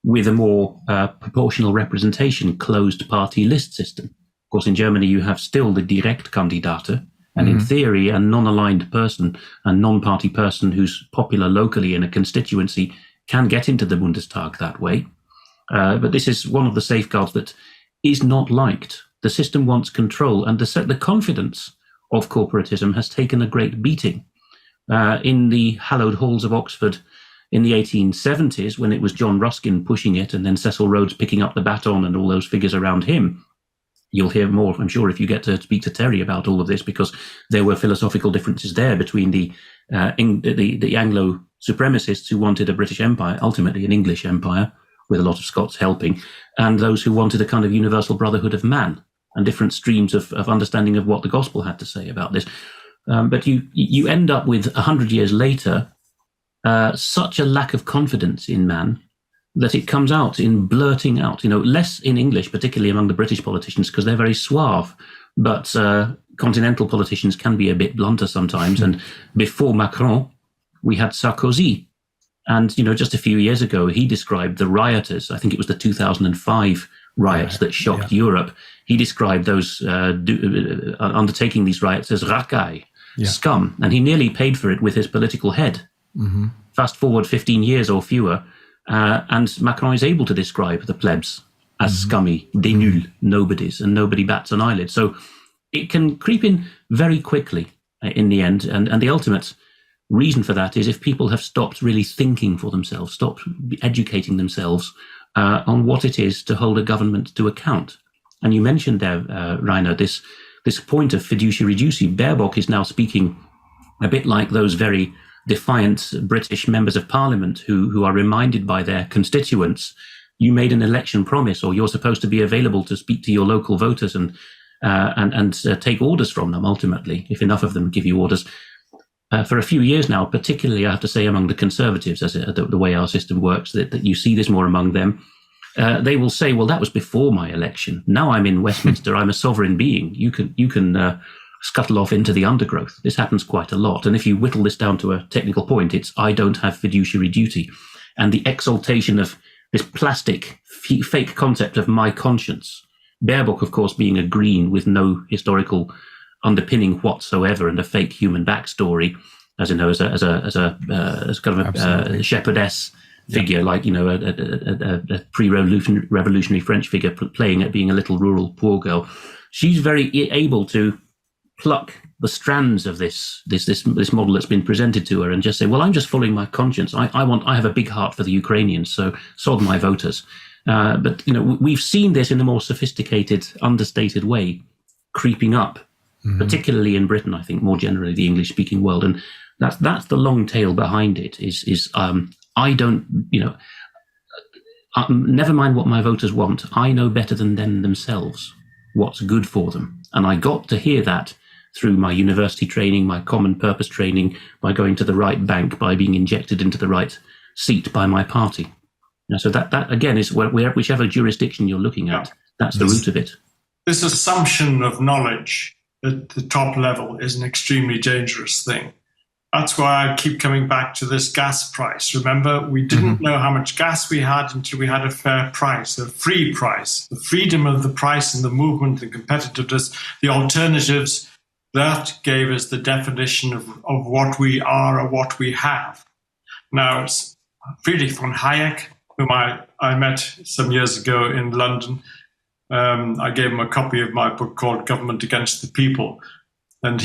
with a more proportional representation, closed party list system. Of course, in Germany, you have still the Direktkandidaten, and in theory, a non-aligned person, a non-party person who's popular locally in a constituency can get into the Bundestag that way. But this is one of the safeguards that is not liked. The system wants control, and the confidence of corporatism has taken a great beating. In the hallowed halls of Oxford in the 1870s, when it was John Ruskin pushing it and then Cecil Rhodes picking up the baton and all those figures around him, you'll hear more, I'm sure, if you get to speak to Terry about all of this, because there were philosophical differences there between the Anglo supremacists who wanted a British empire, ultimately an English empire, with a lot of Scots helping, and those who wanted a kind of universal brotherhood of man and different streams of understanding of what the gospel had to say about this. But you end up with 100 years later, such a lack of confidence in man that it comes out in blurting out, less in English, particularly among the British politicians, because they're very suave. But continental politicians can be a bit blunter sometimes. And before Macron, we had Sarkozy. And, just a few years ago, he described the rioters. I think it was the 2005 riots that shocked Europe. He described those undertaking these riots as racaille, scum. And he nearly paid for it with his political head. Mm-hmm. Fast forward 15 years or fewer, and Macron is able to describe the plebs as scummy, des nuls, nobodies, and nobody bats an eyelid. So it can creep in very quickly in the end. And the ultimate reason for that is if people have stopped really thinking for themselves, stopped educating themselves on what it is to hold a government to account. And you mentioned there, Rainer, this point of fiduciary duty. Baerbock is now speaking a bit like those very defiant British members of parliament who are reminded by their constituents, you made an election promise, or you're supposed to be available to speak to your local voters and take orders from them, ultimately, if enough of them give you orders. For a few years now, particularly, I have to say, among the Conservatives, as the way our system works, that you see this more among them, they will say, well, that was before my election. Now I'm in Westminster, I'm a sovereign being. You can scuttle off into the undergrowth. This happens quite a lot. And if you whittle this down to a technical point, it's I don't have fiduciary duty. And the exaltation of this plastic, fake concept of my conscience. Baerbock, of course, being a Green with no historical underpinning whatsoever and a fake human backstory, as kind of a shepherdess figure, like, a pre-revolutionary French figure playing at being a little rural poor girl. She's very able to pluck the strands of this model that's been presented to her and just say, well, I'm just following my conscience. I have a big heart for the Ukrainians, so sod my voters. But we've seen this in a more sophisticated, understated way creeping up, particularly in Britain, I think, more generally the English-speaking world. And that's the long tail behind it is I don't, never mind what my voters want. I know better than them themselves what's good for them. And I got to hear that through my university training, my common purpose training, by going to the right bank, by being injected into the right seat by my party. So that again is whichever jurisdiction you're looking at, that's the root of it. This assumption of knowledge at the top level is an extremely dangerous thing. That's why I keep coming back to this gas price. Remember, we didn't know how much gas we had until we had a fair price, a free price. The freedom of the price and the movement, the competitiveness, the alternatives, that gave us the definition of what we are or what we have. Now, Friedrich von Hayek, whom I met some years ago in London, I gave him a copy of my book called Government Against the People. And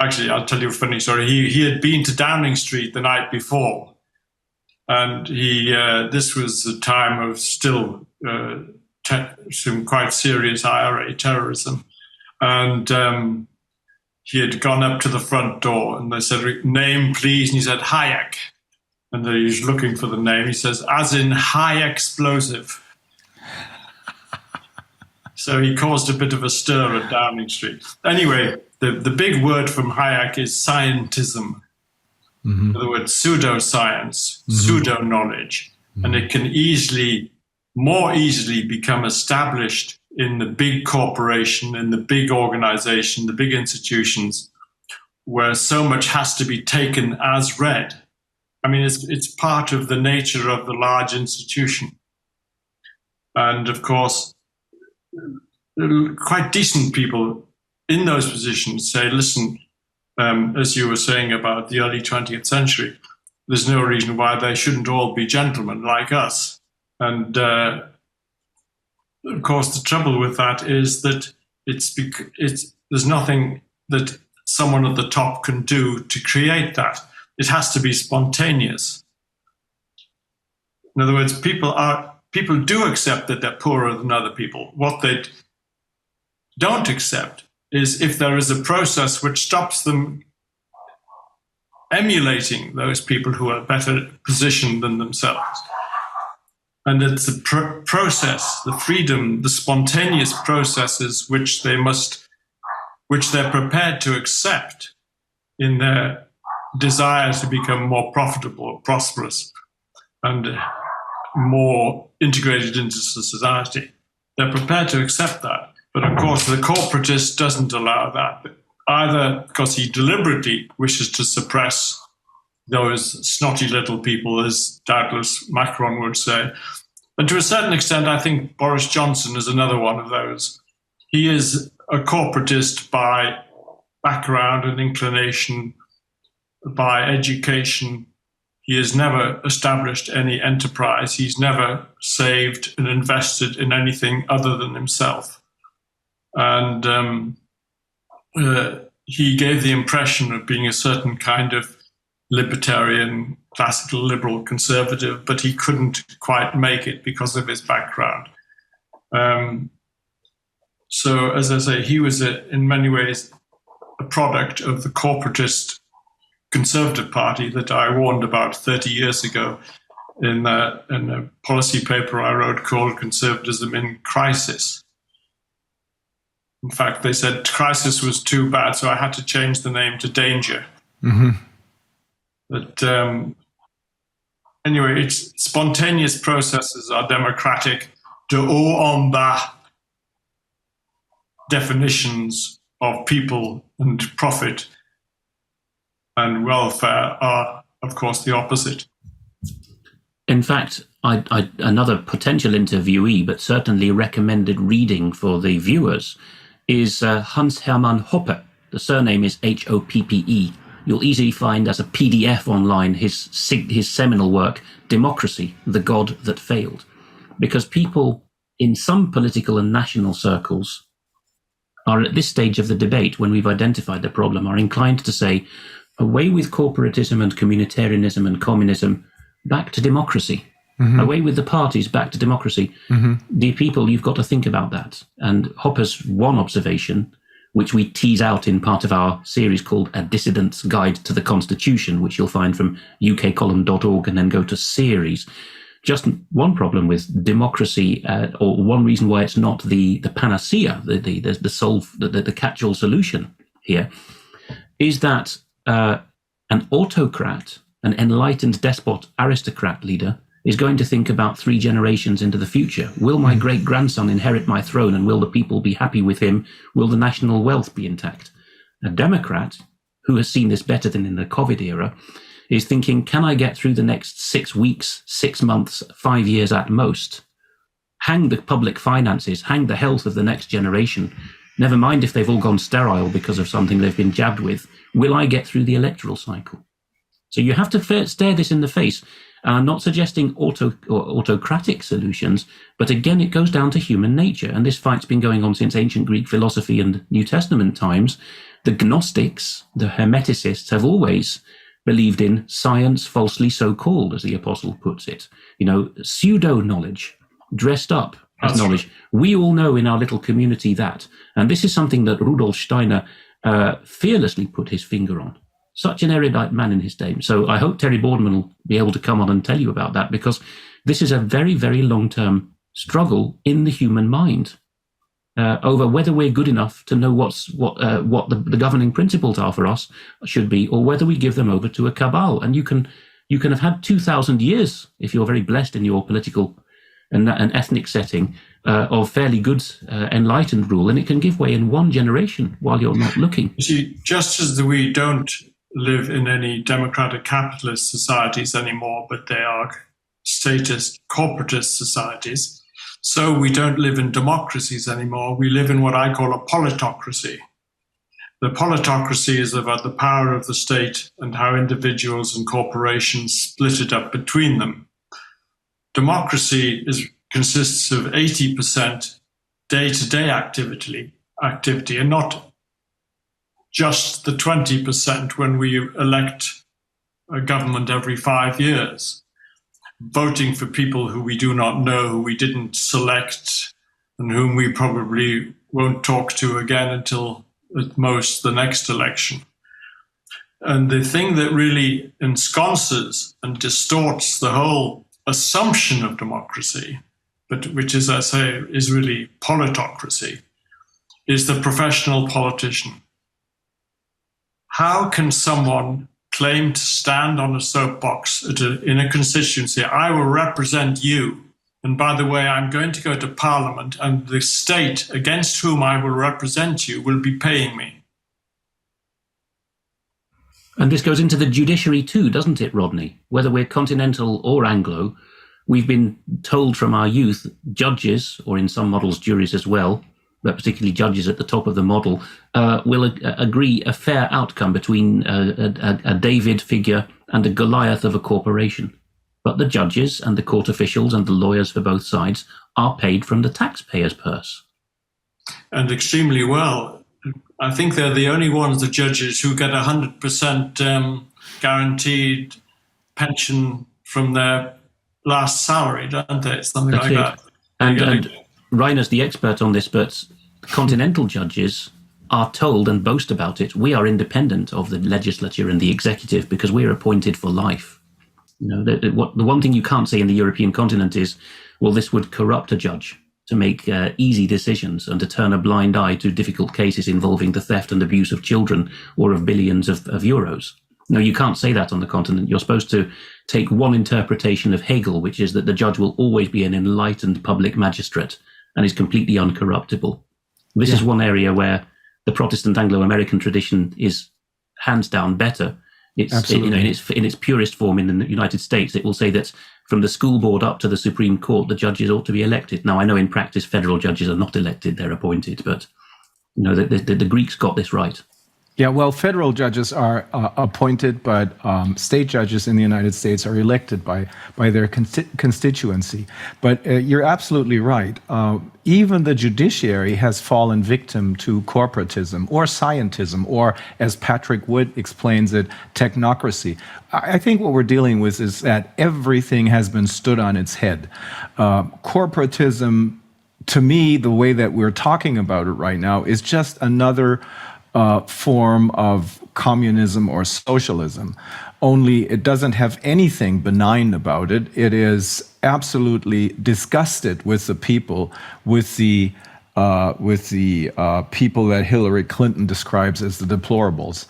actually, I'll tell you a funny story. He had been to Downing Street the night before. And this was a time of still some quite serious IRA terrorism. And he had gone up to the front door and they said, name, please. And he said, Hayek. And he's looking for the name. He says, as in high explosive. So he caused a bit of a stir at Downing Street. Anyway, the big word from Hayek is scientism. In other words, pseudoscience, pseudo-knowledge. And it can more easily become established in the big corporation, in the big organization, the big institutions, where so much has to be taken as read. I mean, it's part of the nature of the large institution. And of course, quite decent people in those positions say, listen, as you were saying about the early 20th century, there's no reason why they shouldn't all be gentlemen like us. And of course, the trouble with that is that there's nothing that someone at the top can do to create that. It has to be spontaneous. In other words, people do accept that they're poorer than other people. What they don't accept is if there is a process which stops them emulating those people who are better positioned than themselves. And it's the process, the freedom, the spontaneous processes which they're prepared to accept in their desire to become more profitable, prosperous, and more integrated into society. They're prepared to accept that. But of course, the corporatist doesn't allow that, either because he deliberately wishes to suppress those snotty little people, as doubtless Macron would say. And to a certain extent, I think Boris Johnson is another one of those. He is a corporatist by background and inclination, by education. He has never established any enterprise. He's never saved and invested in anything other than himself. And he gave the impression of being a certain kind of libertarian, classical liberal conservative, but he couldn't quite make it because of his background. So, as I say, he was in many ways a product of the corporatist Conservative Party that I warned about 30 years ago in a policy paper I wrote called Conservatism in Crisis. In fact, they said crisis was too bad, so I had to change the name to Danger. Mm-hmm. But anyway, it's spontaneous processes are democratic. De haut en bas definitions of people and profit and welfare are, of course, the opposite. In fact, another potential interviewee, but certainly recommended reading for the viewers, is Hans Hermann Hoppe. The surname is Hoppe. You'll easily find as a PDF online his seminal work, Democracy, the God That Failed. Because people in some political and national circles are at this stage of the debate, when we've identified the problem, are inclined to say, away with corporatism and communitarianism and communism, back to democracy. Mm-hmm. Away with the parties, back to democracy. Mm-hmm. Dear people, you've got to think about that. And Hoppe's one observation, which we tease out in part of our series called A Dissident's Guide to the Constitution, which you'll find from ukcolumn.org and then go to series. Just one problem with democracy, or one reason why it's not the panacea, the catch-all solution here, is that an autocrat, an enlightened despot aristocrat leader, is going to think about 3 generations into the future. Will my great-grandson inherit my throne, and will the people be happy with him? Will the national wealth be intact? A Democrat, who has seen this better than in the COVID era, is thinking, can I get through the next 6 weeks, 6 months, 5 years at most? Hang the public finances, hang the health of the next generation. Never mind if they've all gone sterile because of something they've been jabbed with. Will I get through the electoral cycle? So you have to stare this in the face. And I'm not suggesting autocratic solutions, but again, it goes down to human nature. And this fight's been going on since ancient Greek philosophy and New Testament times. The Gnostics, the Hermeticists, have always believed in science falsely so-called, as the apostle puts it. Pseudo-knowledge, dressed up as knowledge. We all know in our little community that. And this is something that Rudolf Steiner fearlessly put his finger on. Such an erudite man in his day. So I hope Terry Boardman will be able to come on and tell you about that, because this is a very, very long-term struggle in the human mind over whether we're good enough to know what the governing principles are for us should be, or whether we give them over to a cabal. And you can have had 2,000 years, if you're very blessed in your political and ethnic setting, of fairly good, enlightened rule, and it can give way in 1 generation while you're not looking. You see, just as we don't live in any democratic capitalist societies anymore, but they are statist corporatist societies, so we don't live in democracies anymore. We live in what I call a politocracy. The politocracy is about the power of the state and how individuals and corporations split it up between them. Democracy consists of 80% day-to-day activity and not just the 20% when we elect a government every 5 years, voting for people who we do not know, who we didn't select, and whom we probably won't talk to again until at most the next election. And the thing that really ensconces and distorts the whole assumption of democracy, but which, as I say, is really politocracy, is the professional politician. How can someone claim to stand on a soapbox in a constituency? I will represent you. And by the way, I'm going to go to Parliament, and the state against whom I will represent you will be paying me. And this goes into the judiciary too, doesn't it, Rodney? Whether we're continental or Anglo, we've been told from our youth, judges, or in some models juries as well, but particularly judges at the top of the model, will agree a fair outcome between a David figure and a Goliath of a corporation. But the judges and the court officials and the lawyers for both sides are paid from the taxpayer's purse. And extremely well. I think they're the only ones, the judges, who get 100% guaranteed pension from their last salary, don't they? Something That's like it. that. And Reiner's the expert on this, but continental judges are told and boast about it. We are independent of the legislature and the executive because we're appointed for life. You know, the one thing you can't say in the European continent is, well, this would corrupt a judge to make easy decisions and to turn a blind eye to difficult cases involving the theft and abuse of children or of billions of euros. No, you can't say that on the continent. You're supposed to take one interpretation of Hegel, which is that the judge will always be an enlightened public magistrate and is completely uncorruptible. This is one area where the Protestant Anglo-American tradition is hands down better. It's in its purest form in the United States, it will say that from the school board up to the Supreme Court, the judges ought to be elected. Now, I know in practice, federal judges are not elected, they're appointed, but you know, the Greeks got this right. Yeah, well, federal judges are appointed, but state judges in the United States are elected by their constituency. But you're absolutely right. Even the judiciary has fallen victim to corporatism or scientism, or, as Patrick Wood explains it, technocracy. I think what we're dealing with is that everything has been stood on its head. Corporatism, to me, the way that we're talking about it right now, is just another form of communism or socialism, only it doesn't have anything benign about it. It is absolutely disgusted with the people, with the people that Hillary Clinton describes as the deplorables.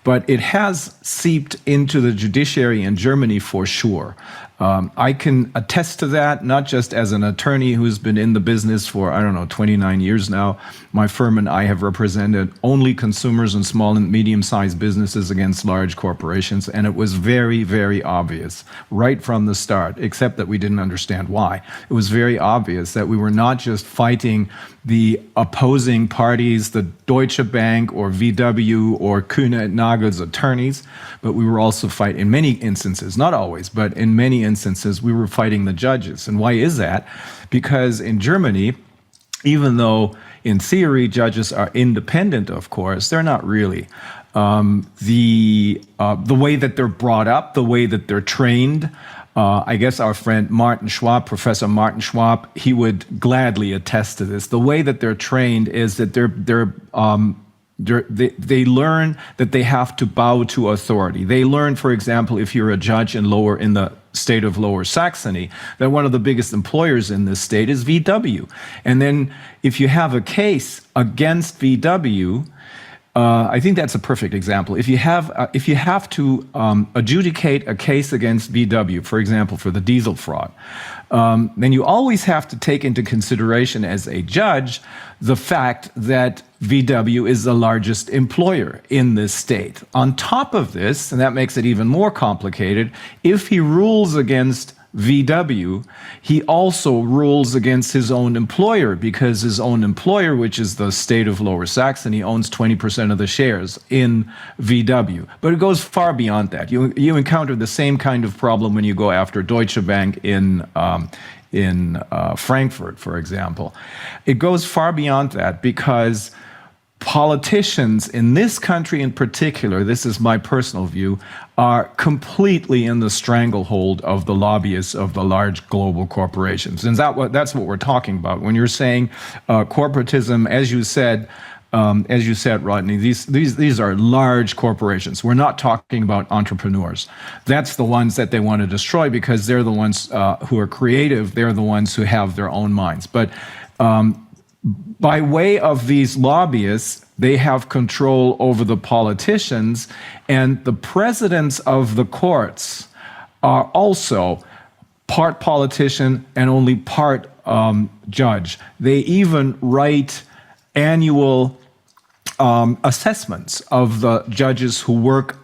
But it has seeped into the judiciary in Germany for sure. I can attest to that, not just as an attorney who's been in the business for, 29 years now. My firm and I have represented only consumers and small and medium-sized businesses against large corporations, and it was very, very obvious right from the start, except that we didn't understand why. It was very obvious that we were not just fighting the opposing parties, the Deutsche Bank or VW or Kühne and Nagel's attorneys, but we were also fighting, in many instances, not always, but in many instances, we were fighting the judges. And why is that? Because in Germany, even though in theory judges are independent, of course, they're not really. The way that they're brought up, the way that they're trained, I guess our friend Martin Schwab, Professor Martin Schwab, he would gladly attest to this. The way that they're trained is that they learn that they have to bow to authority. They learn, for example, if you're a judge in the state of Lower Saxony, that one of the biggest employers in this state is VW. And then if you have a case against VW, I think that's a perfect example. If you have to adjudicate a case against VW, for example, for the diesel fraud, then you always have to take into consideration as a judge the fact that VW is the largest employer in this state. On top of this, and that makes it even more complicated, if he rules against VW, he also rules against his own employer, because his own employer, which is the state of Lower Saxony, owns 20% of the shares in VW. But it goes far beyond that. You encounter the same kind of problem when you go after Deutsche Bank in Frankfurt, for example. It goes far beyond that because politicians in this country in particular, this is my personal view, are completely in the stranglehold of the lobbyists of the large global corporations. And that's what we're talking about. When you're saying corporatism, as you said, as you said, Rodney, these are large corporations. We're not talking about entrepreneurs. That's the ones that they want to destroy because they're the ones who are creative. They're the ones who have their own minds. But by way of these lobbyists, they have control over the politicians, and the presidents of the courts are also part politician and only part judge. They even write annual assessments of the judges who work,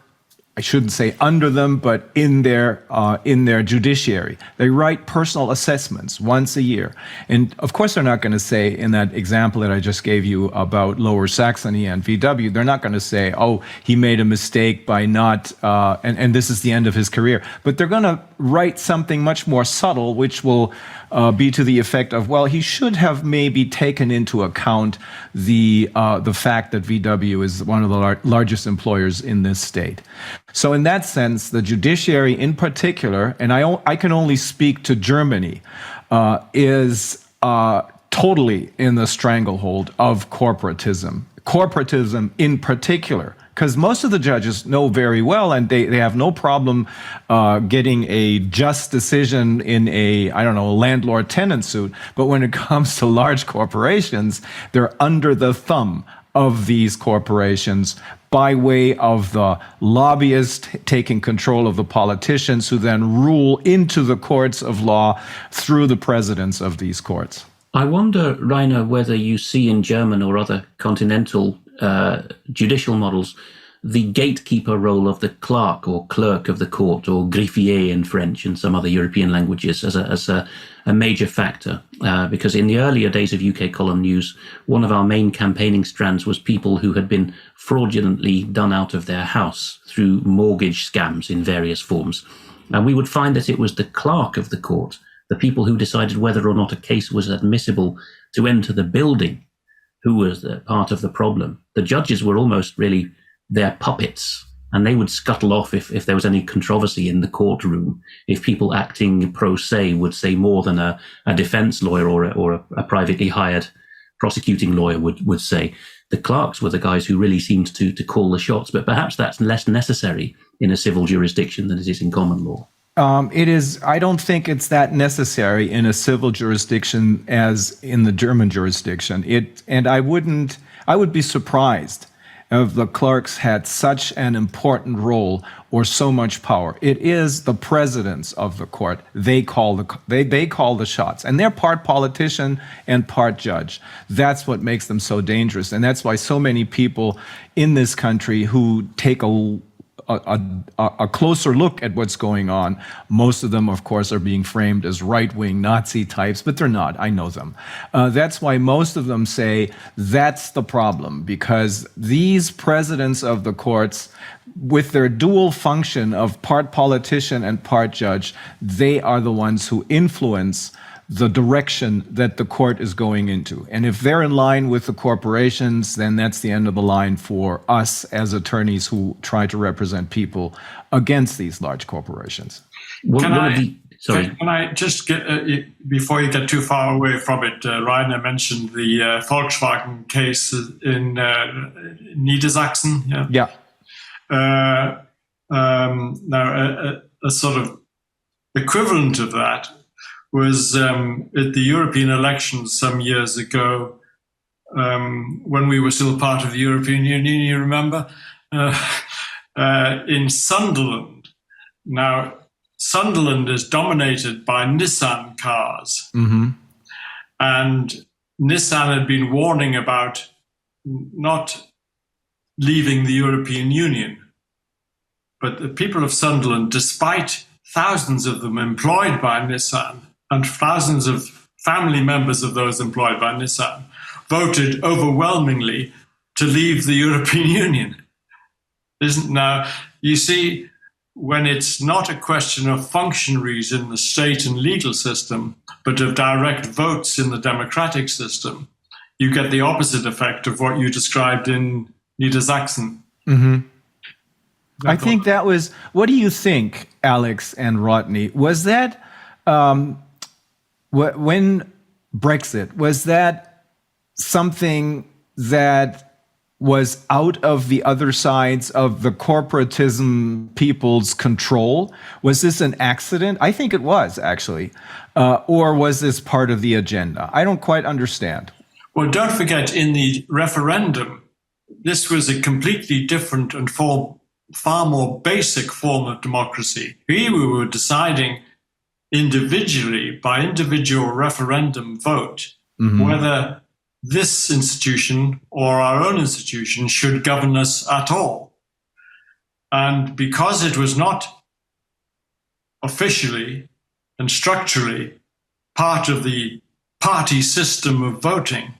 I shouldn't say under them, but in their judiciary. They write personal assessments once a year. And of course, they're not going to say, in that example that I just gave you about Lower Saxony and VW, they're not going to say, oh, he made a mistake by not, and this is the end of his career. But they're going to write something much more subtle, which will be to the effect of, well, he should have maybe taken into account the fact that VW is one of the largest employers in this state. So in that sense, the judiciary in particular, and I can only speak to Germany, is totally in the stranglehold of corporatism. Corporatism in particular, because most of the judges know very well, and they have no problem getting a just decision in a landlord-tenant suit. But when it comes to large corporations, they're under the thumb of these corporations by way of the lobbyists taking control of the politicians who then rule into the courts of law through the presidents of these courts. I wonder, Rainer, whether you see in German or other continental judicial models the gatekeeper role of the clerk or clerk of the court, or greffier in French and some other European languages, as a major factor. Because in the earlier days of UK column news, one of our main campaigning strands was people who had been fraudulently done out of their house through mortgage scams in various forms. And we would find that it was the clerk of the court, the people who decided whether or not a case was admissible to enter the building, who was the part of the problem. The judges were almost really their puppets, and they would scuttle off if there was any controversy in the courtroom, if people acting pro se would say more than a defense lawyer or a privately hired prosecuting lawyer would say. The clerks were the guys who really seemed to call the shots, but perhaps that's less necessary in a civil jurisdiction than it is in common law. It is. I don't think it's that necessary in a civil jurisdiction as in the German jurisdiction. I would be surprised if the clerks had such an important role or so much power. It is the presidents of the court. They call the shots, and they're part politician and part judge. That's what makes them so dangerous, and that's why so many people in this country who take a closer look at what's going on. Most of them, of course, are being framed as right-wing Nazi types, but they're not. I know them. That's why most of them say that's the problem, because these presidents of the courts, with their dual function of part politician and part judge, they are the ones who influence the direction that the court is going into. And if they're in line with the corporations, then that's the end of the line for us as attorneys who try to represent people against these large corporations. Can I just get, before you get too far away from it, Rainer mentioned the Volkswagen case in Niedersachsen. Yeah. Now, a sort of equivalent of that was at the European elections some years ago, when we were still part of the European Union, you remember, in Sunderland. Now, Sunderland is dominated by Nissan cars. Mm-hmm. And Nissan had been warning about not leaving the European Union. But the people of Sunderland, despite thousands of them employed by Nissan, and thousands of family members of those employed by Nissan, voted overwhelmingly to leave the European Union. Now, you see, when it's not a question of functionaries in the state and legal system, but of direct votes in the democratic system, you get the opposite effect of what you described in Niedersachsen. Mm-hmm. I think that was, what do you think, Alex and Rodney? Was that, when Brexit, was that something that was out of the other sides of the corporatism people's control? Was this an accident? I think it was, actually. Or was this part of the agenda? I don't quite understand. Well, don't forget, in the referendum, this was a completely different and far more basic form of democracy. Here we were deciding individually, by individual referendum vote, whether this institution or our own institution should govern us at all. And because it was not officially and structurally part of the party system of voting,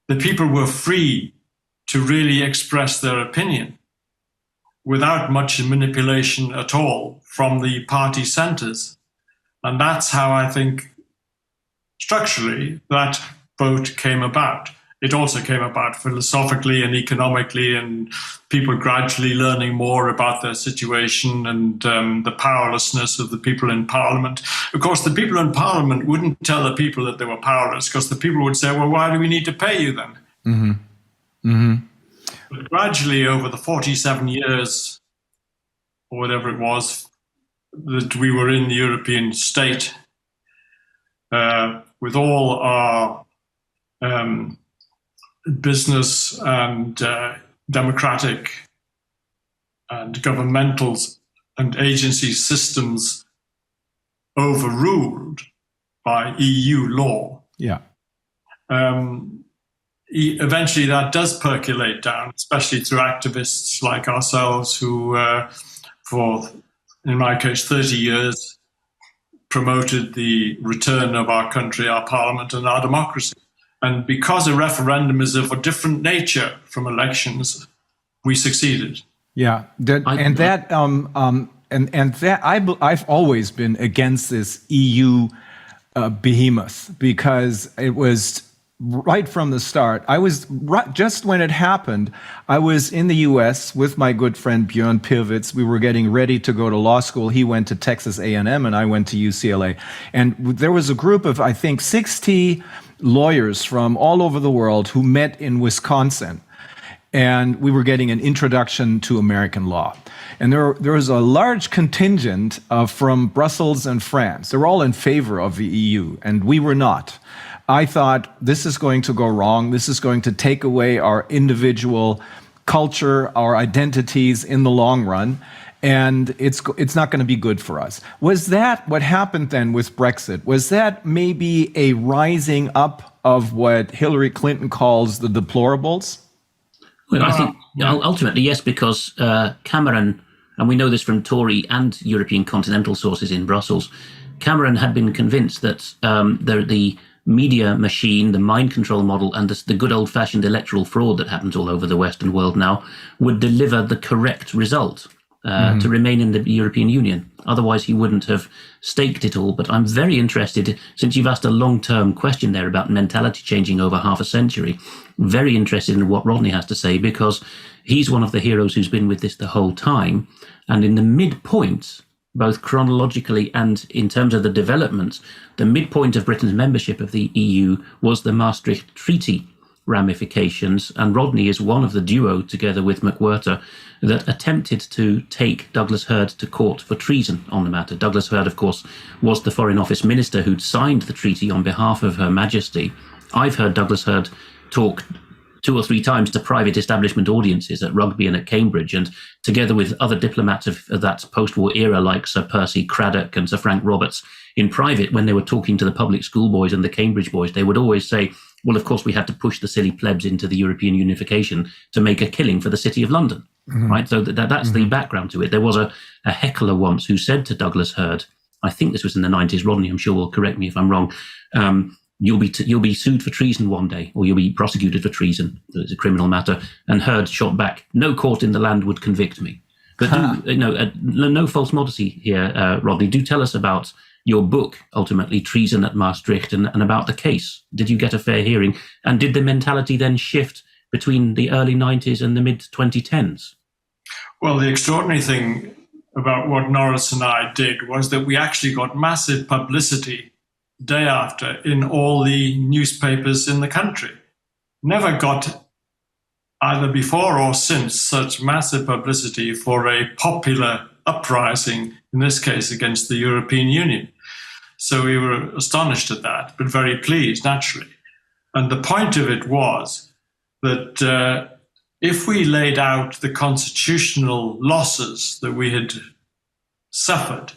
the people were free to really express their opinion without much manipulation at all from the party centers. And that's how I think structurally that vote came about. It also came about philosophically and economically, and people gradually learning more about their situation and the powerlessness of the people in Parliament. Of course, the people in Parliament wouldn't tell the people that they were powerless, because the people would say, well, why do we need to pay you then? But gradually, over the 47 years, or whatever it was, that we were in the European state, with all our business and democratic and governmental and agency systems overruled by EU law. Yeah. Eventually that does percolate down, especially through activists like ourselves who, for, in my case, 30 years, promoted the return of our country, our parliament, and our democracy. And because a referendum is of a different nature from elections, we succeeded. Yeah, I've always been against this EU behemoth, because it was right from the start. I was just when it happened, I was in the US with my good friend Björn Pirwitz. We were getting ready to go to law school. He went to Texas A&M and I went to UCLA. And there was a group of, I think, 60 lawyers from all over the world who met in Wisconsin. And we were getting an introduction to American law. And there was a large contingent from Brussels and France. They were all in favor of the EU, and we were not. I thought, this is going to go wrong. This is going to take away our individual culture, our identities in the long run, and it's not going to be good for us. Was that what happened then with Brexit? Was that maybe a rising up of what Hillary Clinton calls the deplorables? Well, I think ultimately, yes, because Cameron, and we know this from Tory and European continental sources in Brussels, Cameron had been convinced that the media machine, the mind control model, and the good old-fashioned electoral fraud that happens all over the Western world now would deliver the correct result to remain in the European Union. Otherwise, he wouldn't have staked it all. But I'm very interested, since you've asked a long-term question there about mentality changing over half a century, very interested in what Rodney has to say, because he's one of the heroes who's been with this the whole time. And in the midpoint, both chronologically and in terms of the developments, the midpoint of Britain's membership of the EU was the Maastricht Treaty ramifications, and Rodney is one of the duo, together with McWhirter, that attempted to take Douglas Hurd to court for treason on the matter. Douglas Hurd, of course, was the Foreign Office Minister who'd signed the treaty on behalf of Her Majesty. I've heard Douglas Hurd talk 2 or 3 times to private establishment audiences at Rugby and at Cambridge, and together with other diplomats of that post-war era like Sir Percy Craddock and Sir Frank Roberts, in private, when they were talking to the public school boys and the Cambridge boys, they would always say, well, of course, we had to push the silly plebs into the European unification to make a killing for the City of London, right? So that's the background to it. There was a heckler once who said to Douglas Hurd, I think this was in the 90s, Rodney, I'm sure will correct me if I'm wrong, you'll be sued for treason one day, or you'll be prosecuted for treason. It's a criminal matter. And Hurd shot back, no court in the land would convict me. But no false modesty here, Rodney. Do tell us about your book, ultimately, Treason at Maastricht, and about the case. Did you get a fair hearing? And did the mentality then shift between the early 90s and the mid-2010s? Well, the extraordinary thing about what Norris and I did was that we actually got massive publicity day after in all the newspapers in the country. Never got either before or since such massive publicity for a popular uprising, in this case against the European Union. So we were astonished at that, but very pleased, naturally. And the point of it was that if we laid out the constitutional losses that we had suffered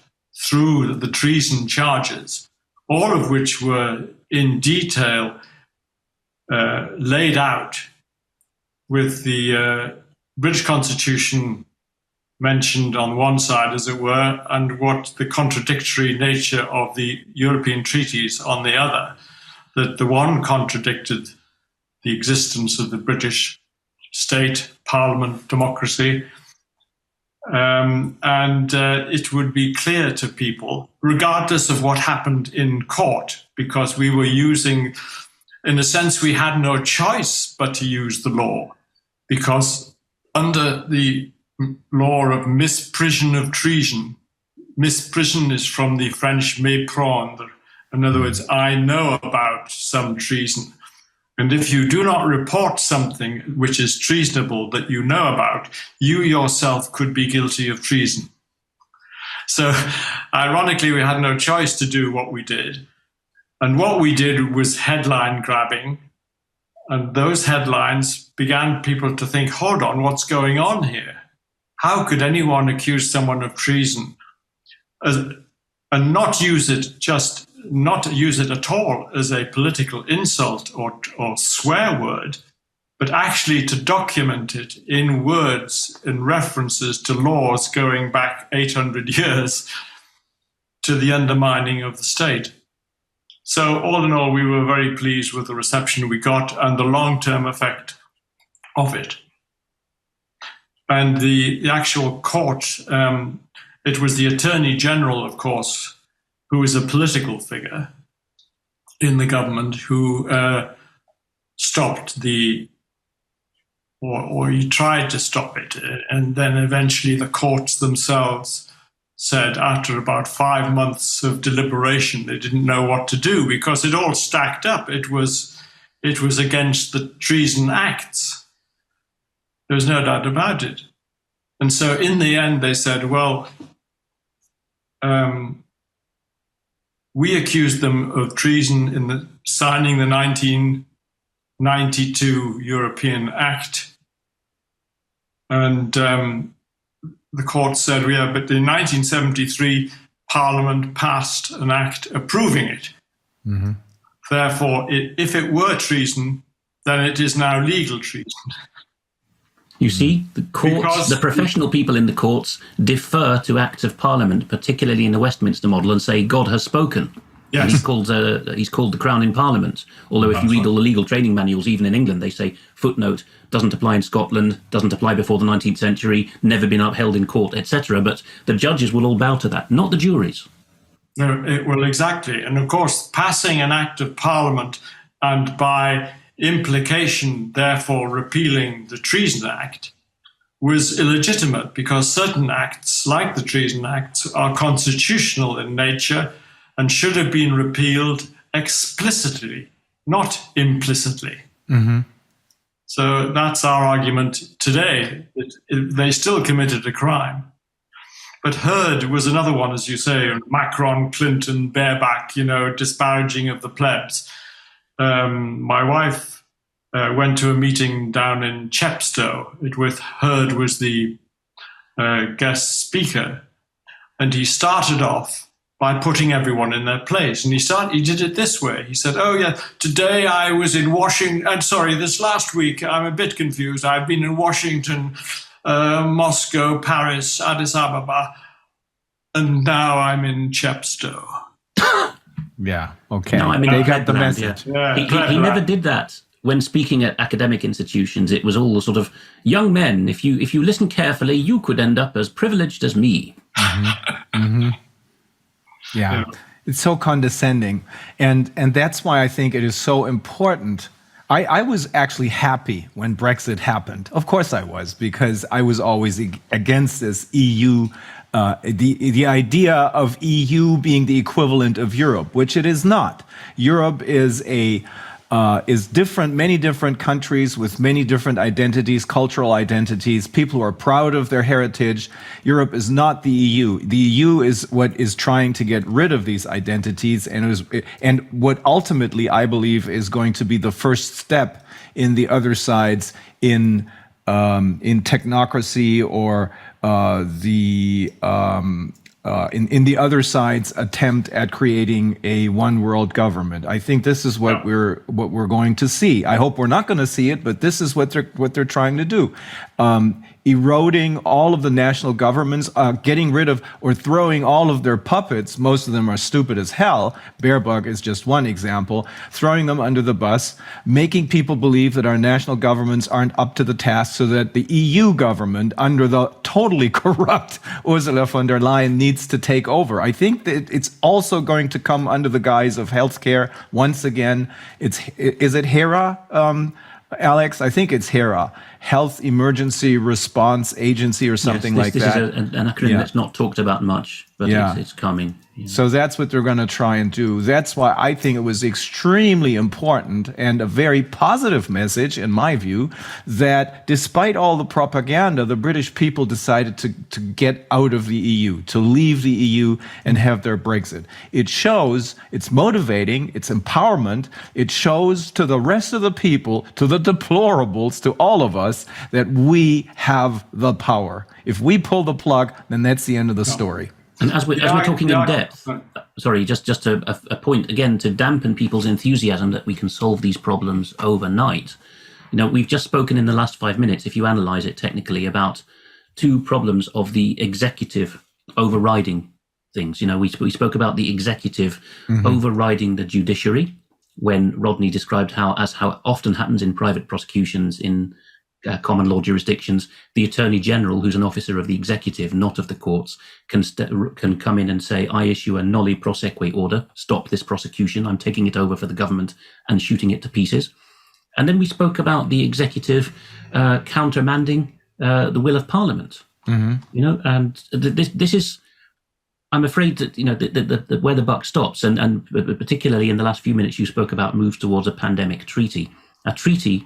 through the treason charges, all of which were in detail laid out with the British Constitution mentioned on one side, as it were, and what the contradictory nature of the European treaties on the other, that the one contradicted the existence of the British state, parliament, democracy, and it would be clear to people, regardless of what happened in court, because we were using, in a sense, we had no choice but to use the law, because under the law of misprision of treason, misprision is from the French méprendre. In other words, I know about some treason. And if you do not report something which is treasonable that you know about, you yourself could be guilty of treason. So ironically, we had no choice to do what we did. And what we did was headline grabbing. And those headlines began people to think, hold on, what's going on here? How could anyone accuse someone of treason and not use it at all as a political insult or swear word, but actually to document it in words and references to laws going back 800 years to the undermining of the state? So all in all, we were very pleased with the reception we got and the long-term effect of it. And the actual court, it was the Attorney General, of course, who is a political figure in the government, who stopped or he tried to stop it. And then eventually the courts themselves said, after about 5 months of deliberation, they didn't know what to do because it all stacked up. It was against the Treason Acts. There's no doubt about it. And so in the end, they said, well, we accused them of treason in signing the 1992 European Act. And the court said, yeah, but in 1973, Parliament passed an act approving it. Mm-hmm. Therefore, if it were treason, then it is now legal treason. You see, the courts, the professional people in the courts defer to acts of Parliament, particularly in the Westminster model, and say God has spoken. Yes. And he's called the Crown in Parliament. Although if you read all the legal training manuals, even in England, they say footnote, doesn't apply in Scotland, doesn't apply before the 19th century, never been upheld in court, etc. But the judges will all bow to that, not the juries. No, well, exactly. And of course, passing an act of Parliament and by implication, therefore, repealing the Treason Act was illegitimate because certain acts, like the Treason Act, are constitutional in nature and should have been repealed explicitly, not implicitly. Mm-hmm. So that's our argument today. They still committed a crime. But Heard was another one, as you say, Macron, Clinton, bareback, disparaging of the plebs. My wife went to a meeting down in Chepstow. Heard was the guest speaker, and he started off by putting everyone in their place. And he did it this way. He said, oh yeah, today I was in Washington, this last week, I'm a bit confused. I've been in Washington, Moscow, Paris, Addis Ababa, and now I'm in Chepstow. Yeah, okay. No, they got the message. Yeah. He never did that. When speaking at academic institutions, it was all the sort of, young men, if you listen carefully, you could end up as privileged as me. Mm-hmm. Mm-hmm. Yeah, it's so condescending. And that's why I think it is so important. I was actually happy when Brexit happened. Of course I was, because I was always against this EU, the idea of EU being the equivalent of Europe, which it is not. Europe is a is different, many different countries with many different identities, cultural identities, people who are proud of their heritage. Europe is not the EU. The EU is what is trying to get rid of these identities, and what ultimately I believe is going to be the first step in the other sides in technocracy or in the other side's attempt at creating a one world government. I think this is what we're going to see. I hope we're not going to see it, but this is what they're trying to do. Eroding all of the national governments, getting rid of or throwing all of their puppets. Most of them are stupid as hell. Baerbock is just one example. Throwing them under the bus, making people believe that our national governments aren't up to the task, so that the EU government, under the totally corrupt Ursula von der Leyen, needs to take over. I think that it's also going to come under the guise of healthcare once again. Is it HERA? Alex, I think it's HERA, Health Emergency Response Agency or something like that. This is an acronym that's not talked about much, but it's coming. Yeah. So that's what they're going to try and do. That's why I think it was extremely important and a very positive message, in my view, that despite all the propaganda, the British people decided to get out of the EU, to leave the EU and have their Brexit. It shows, it's motivating, it's empowerment. It shows to the rest of the people, to the deplorables, to all of us, that we have the power. If we pull the plug, then that's the end of the story. And as we're talking in depth, sorry, just a point again to dampen people's enthusiasm that we can solve these problems overnight. You know, we've just spoken in the last 5 minutes, if you analyze it technically, about two problems of the executive overriding things. You know, we spoke about the executive overriding the judiciary, when Rodney described how often happens in private prosecutions in common law jurisdictions, the Attorney General, who's an officer of the executive, not of the courts, can come in and say, I issue a nolli prosequi order, stop this prosecution, I'm taking it over for the government and shooting it to pieces. And then we spoke about the executive countermanding the will of Parliament. You know, and this is, I'm afraid that, you know, that where the buck stops, and particularly in the last few minutes, you spoke about moves towards a pandemic treaty. A treaty,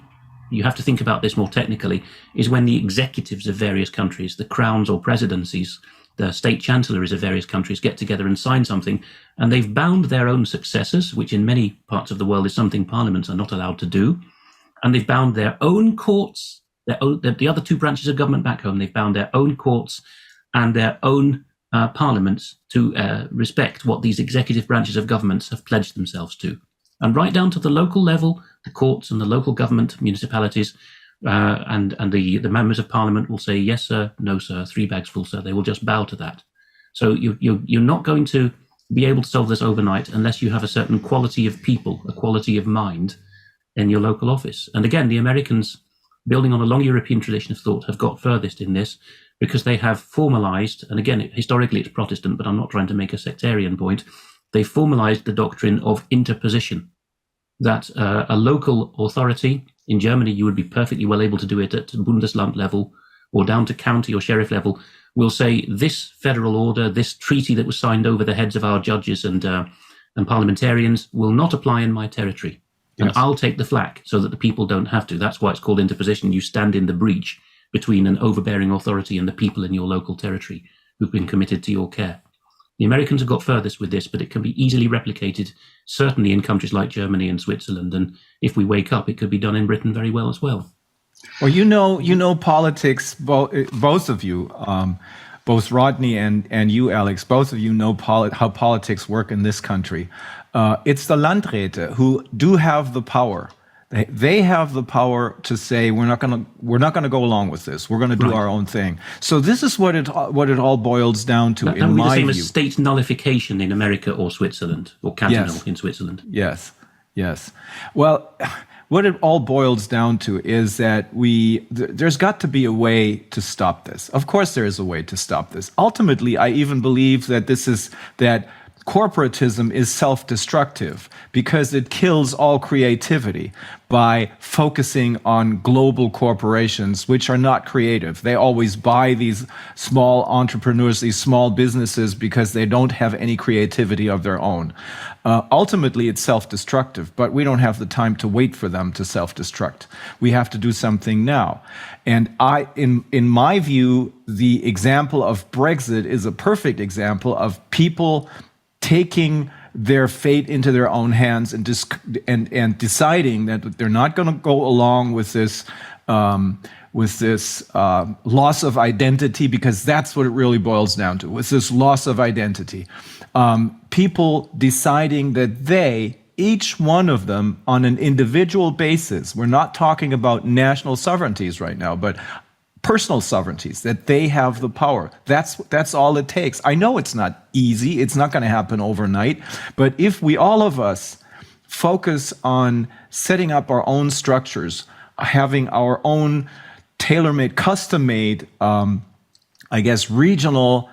you have to think about this more technically, is when the executives of various countries, the crowns or presidencies, the state chancelleries of various countries get together and sign something, and they've bound their own successors, which in many parts of the world is something parliaments are not allowed to do, and they've bound their own courts, the other two branches of government back home, they've bound their own courts and their own parliaments to respect what these executive branches of governments have pledged themselves to. And right down to the local level, the courts and the local government, municipalities, and the members of parliament will say, yes, sir, no, sir, 3 bags full, sir. They will just bow to that. So you're not going to be able to solve this overnight unless you have a certain quality of people, a quality of mind in your local office. And again, the Americans, building on a long European tradition of thought, have got furthest in this because they have formalized, and again, historically it's Protestant, but I'm not trying to make a sectarian point, they formalized the doctrine of interposition, that a local authority, in Germany you would be perfectly well able to do it at Bundesland level or down to county or sheriff level, will say this federal order, this treaty that was signed over the heads of our judges and parliamentarians will not apply in my territory. Yes. And I'll take the flak so that the people don't have to. That's why it's called interposition. You stand in the breach between an overbearing authority and the people in your local territory who've been committed to your care. The Americans have got furthest with this, but it can be easily replicated, certainly in countries like Germany and Switzerland. And if we wake up, it could be done in Britain very well as well. Well, you know politics, both of you, both Rodney and you, Alex, both of you know how politics work in this country. It's the Landräte who do have the power. They have the power to say we're not going to go along with this. We're going to do our own thing. So this is what it all boils down to. That would be the same as state nullification in America or Switzerland or cantonal in Switzerland. Yes. Well, what it all boils down to is that there's got to be a way to stop this. Of course, there is a way to stop this. Ultimately, I even believe that corporatism is self-destructive because it kills all creativity by focusing on global corporations, which are not creative. They always buy these small entrepreneurs, these small businesses, because they don't have any creativity of their own. Ultimately, it's self-destructive, but we don't have the time to wait for them to self-destruct. We have to do something now. And in my view, the example of Brexit is a perfect example of people taking their fate into their own hands and deciding that they're not going to go along with this loss of identity, because that's what it really boils down to, with this loss of identity. People deciding that they, each one of them on an individual basis, we're not talking about national sovereignties right now, but personal sovereignties, that they have the power. That's all it takes. I know it's not easy. It's not going to happen overnight. But if we, all of us, focus on setting up our own structures, having our own tailor-made, custom-made, regional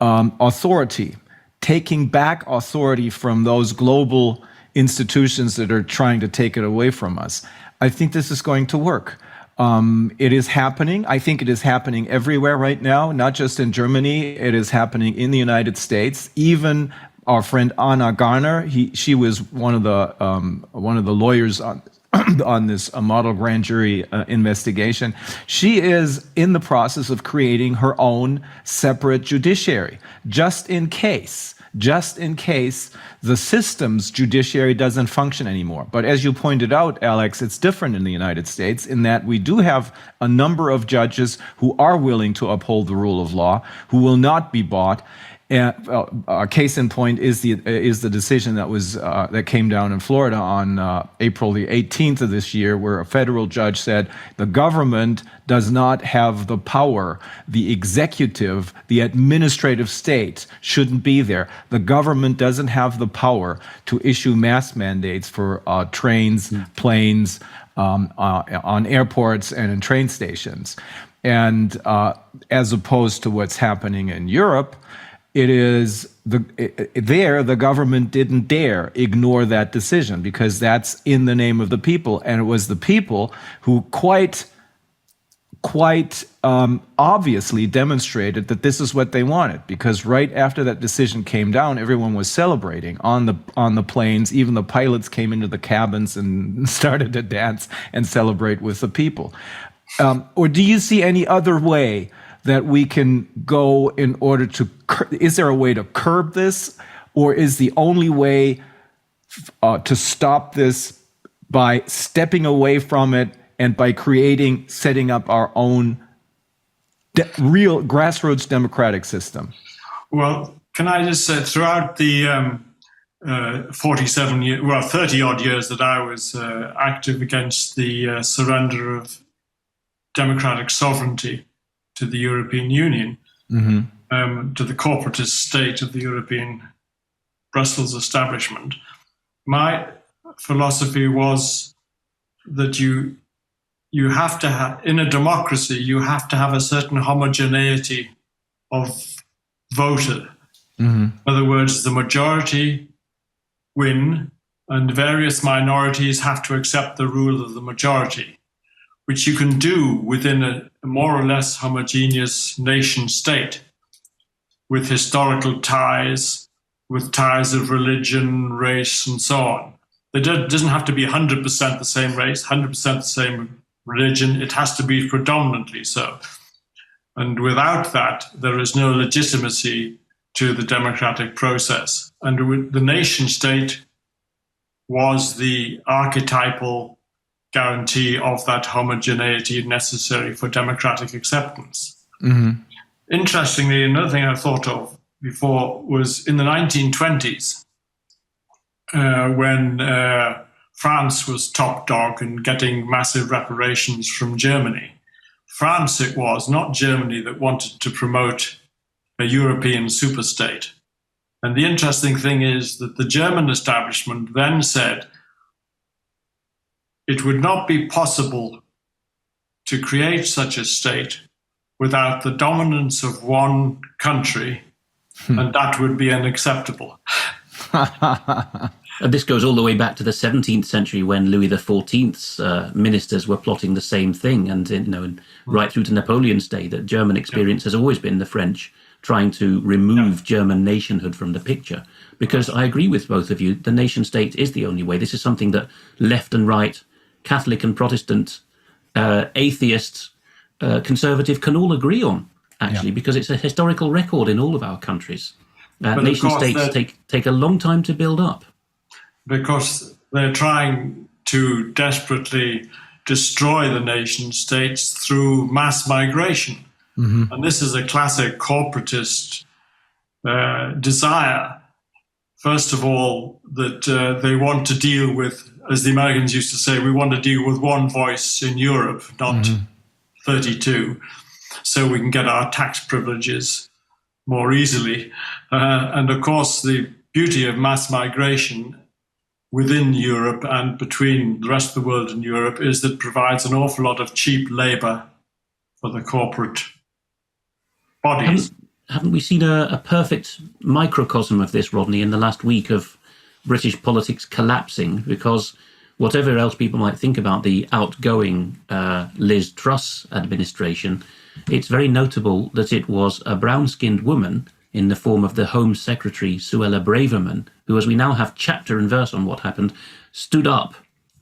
authority, taking back authority from those global institutions that are trying to take it away from us, I think this is going to work. It is happening. I think it is happening everywhere right now, not just in Germany. It is happening in the United States. Even our friend Anna Garner, she was one of the lawyers on this model grand jury investigation. She is in the process of creating her own separate judiciary, just in case the system's judiciary doesn't function anymore. But as you pointed out, Alex, it's different in the United States in that we do have a number of judges who are willing to uphold the rule of law, who will not be bought. A case in point is the decision that came down in Florida on April the 18th of this year, where a federal judge said the government does not have the power. The executive, the administrative state shouldn't be there. The government doesn't have the power to issue mask mandates for trains, planes, on airports and in train stations. And as opposed to what's happening in Europe, it is the government didn't dare ignore that decision, because that's in the name of the people, and it was the people who quite obviously demonstrated that this is what they wanted. Because right after that decision came down, everyone was celebrating on the planes. Even the pilots came into the cabins and started to dance and celebrate with the people. Or do you see any other way that we can go in order to, is there a way to curb this, or is the only way to stop this by stepping away from it and by setting up our own real grassroots democratic system? Well, can I just say, throughout the 30 odd years that I was active against the surrender of democratic sovereignty to the European Union, to the corporatist state of the European Brussels establishment, my philosophy was that you have to have, in a democracy, you have to have a certain homogeneity of voter. In other words, the majority win and various minorities have to accept the rule of the majority, which you can do within a more or less homogeneous nation state, with historical ties, with ties of religion, race, and so on. It doesn't have to be 100% the same race, 100% the same religion. It has to be predominantly so. And without that, there is no legitimacy to the democratic process. And the nation state was the archetypal guarantee of that homogeneity necessary for democratic acceptance. Interestingly, another thing I thought of before was in the 1920s, when France was top dog and getting massive reparations from Germany. France it was, not Germany, that wanted to promote a European superstate. And the interesting thing is that the German establishment then said it would not be possible to create such a state without the dominance of one country and that would be unacceptable. This goes all the way back to the 17th century when Louis XIV's ministers were plotting the same thing, and right through to Napoleon's day, that German experience has always been the French trying to remove German nationhood from the picture. Because I agree with both of you, the nation state is the only way. This is something that left and right, Catholic and Protestant, atheist, conservative can all agree on, actually, because it's a historical record in all of our countries. Nation states take a long time to build up. Because they're trying to desperately destroy the nation states through mass migration. Mm-hmm. And this is a classic corporatist desire. First of all, that they want to deal with, as the Americans used to say, we want to deal with one voice in Europe, not 32, so we can get our tax privileges more easily. And of course, the beauty of mass migration within Europe and between the rest of the world and Europe is that it provides an awful lot of cheap labor for the corporate bodies. Haven't we seen a perfect microcosm of this, Rodney, in the last week of British politics collapsing? Because whatever else people might think about the outgoing Liz Truss administration, it's very notable that it was a brown-skinned woman in the form of the Home Secretary, Suella Braverman, who, as we now have chapter and verse on what happened, stood up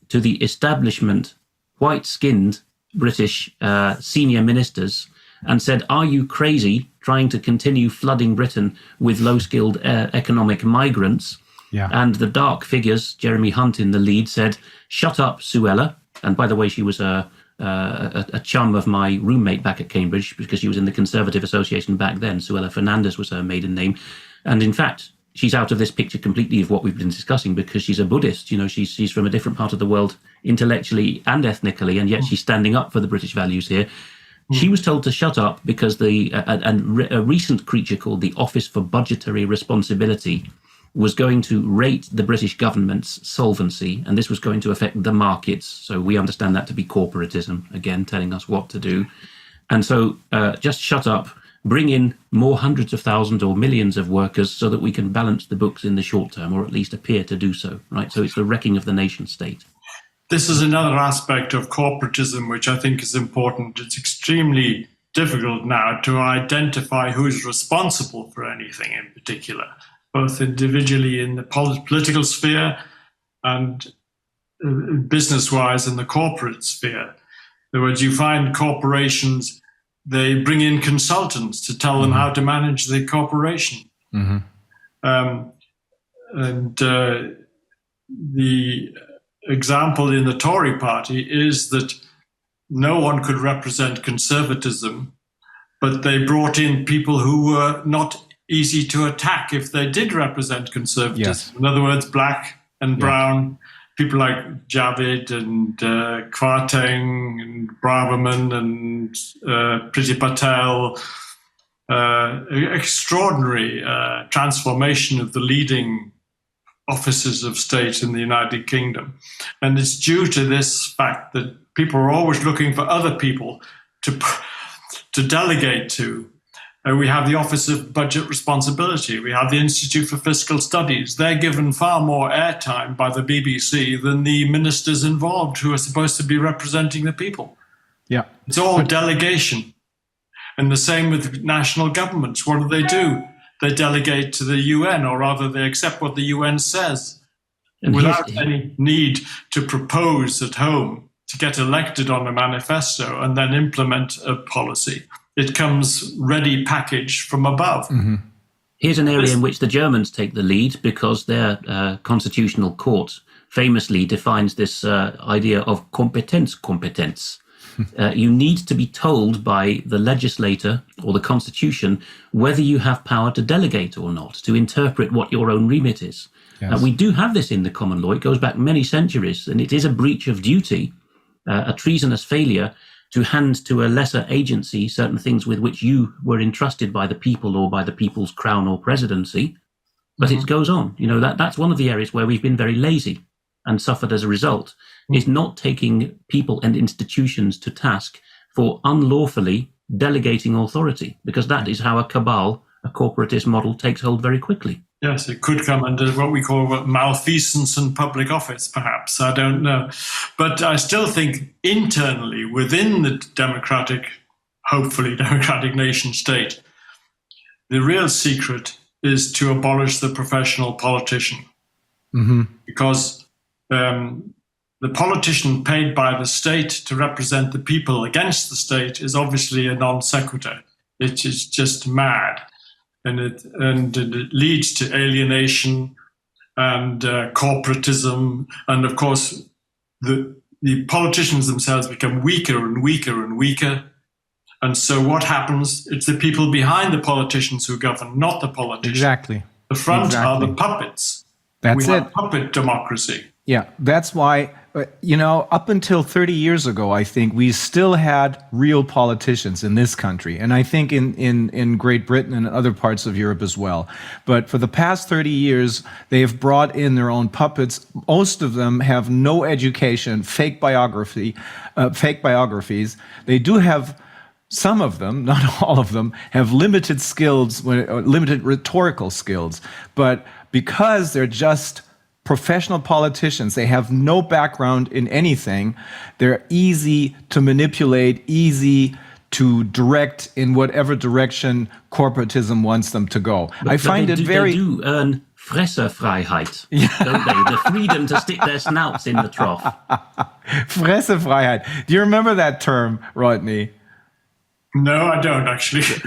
to the establishment, white-skinned British senior ministers and said, "Are you crazy trying to continue flooding Britain with low-skilled economic migrants?" Yeah. And the dark figures, Jeremy Hunt in the lead, said, "Shut up, Suella." And by the way, she was a chum of my roommate back at Cambridge because she was in the Conservative Association back then. Suella Fernandez was her maiden name. And in fact, she's out of this picture completely of what we've been discussing because she's a Buddhist. You know, she's from a different part of the world intellectually and ethnically, and yet she's standing up for the British values here. She was told to shut up because a recent creature called the Office for Budgetary Responsibility was going to rate the British government's solvency, and this was going to affect the markets. So we understand that to be corporatism, again, telling us what to do. And so just shut up, bring in more hundreds of thousands or millions of workers so that we can balance the books in the short term, or at least appear to do so, right? So it's the wrecking of the nation state. This is another aspect of corporatism, which I think is important. It's extremely difficult now to identify who's responsible for anything in particular, both individually in the political sphere and business-wise in the corporate sphere. In other words, you find corporations, they bring in consultants to tell them how to manage the corporation. The example in the Tory party is that no one could represent conservatism, but they brought in people who were not easy to attack if they did represent conservatism. Yes. In other words, black and brown, people like Javid and Kwarteng and Braverman and Priti Patel. Extraordinary transformation of the leading offices of state in the United Kingdom. And it's due to this fact that people are always looking for other people to delegate to. We have the Office of Budget Responsibility. We have the Institute for Fiscal Studies. They're given far more airtime by the BBC than the ministers involved who are supposed to be representing the people. Yeah. It's all delegation. And the same with national governments. What do? They delegate to the UN, or rather they accept what the UN says without any need to propose at home to get elected on a manifesto and then implement a policy. It comes ready packaged from above. Here's an area in which the Germans take the lead because their constitutional court famously defines this idea of competence. You need to be told by the legislator or the constitution whether you have power to delegate or not, to interpret what your own remit is. Yes. We do have this in the common law. It goes back many centuries, and it is a breach of duty, a treasonous failure to hand to a lesser agency certain things with which you were entrusted by the people or by the people's crown or presidency. But it goes on. You know, that's one of the areas where we've been very lazy and suffered as a result, is not taking people and institutions to task for unlawfully delegating authority, because that is how a cabal a corporatist model takes hold very quickly. Yes, it could come under what we call malfeasance in public office, perhaps. I don't know. But I still think internally, within the hopefully democratic nation state, the real secret is to abolish the professional politician. Because the politician paid by the state to represent the people against the state is obviously a non sequitur. It is just mad. And it leads to alienation and corporatism. And of course, the politicians themselves become weaker and weaker and weaker. And so what happens? It's the people behind the politicians who govern, not the politicians. Exactly. The front are the puppets. That's we it. have puppet democracy. Yeah, that's why, up until 30 years ago, I think we still had real politicians in this country. And I think in Great Britain and other parts of Europe as well. But for the past 30 years, they have brought in their own puppets. Most of them have no education, fake biographies. They do have, some of them, not all of them, have limited skills, limited rhetorical skills. But because they're just professional politicians, they have no background in anything, they're easy to manipulate, easy to direct in whatever direction corporatism wants them to go. I find it very... They do earn Fressefreiheit, don't they? The freedom to stick their snouts in the trough. Fressefreiheit. Do you remember that term, Rodney? No, I don't actually. She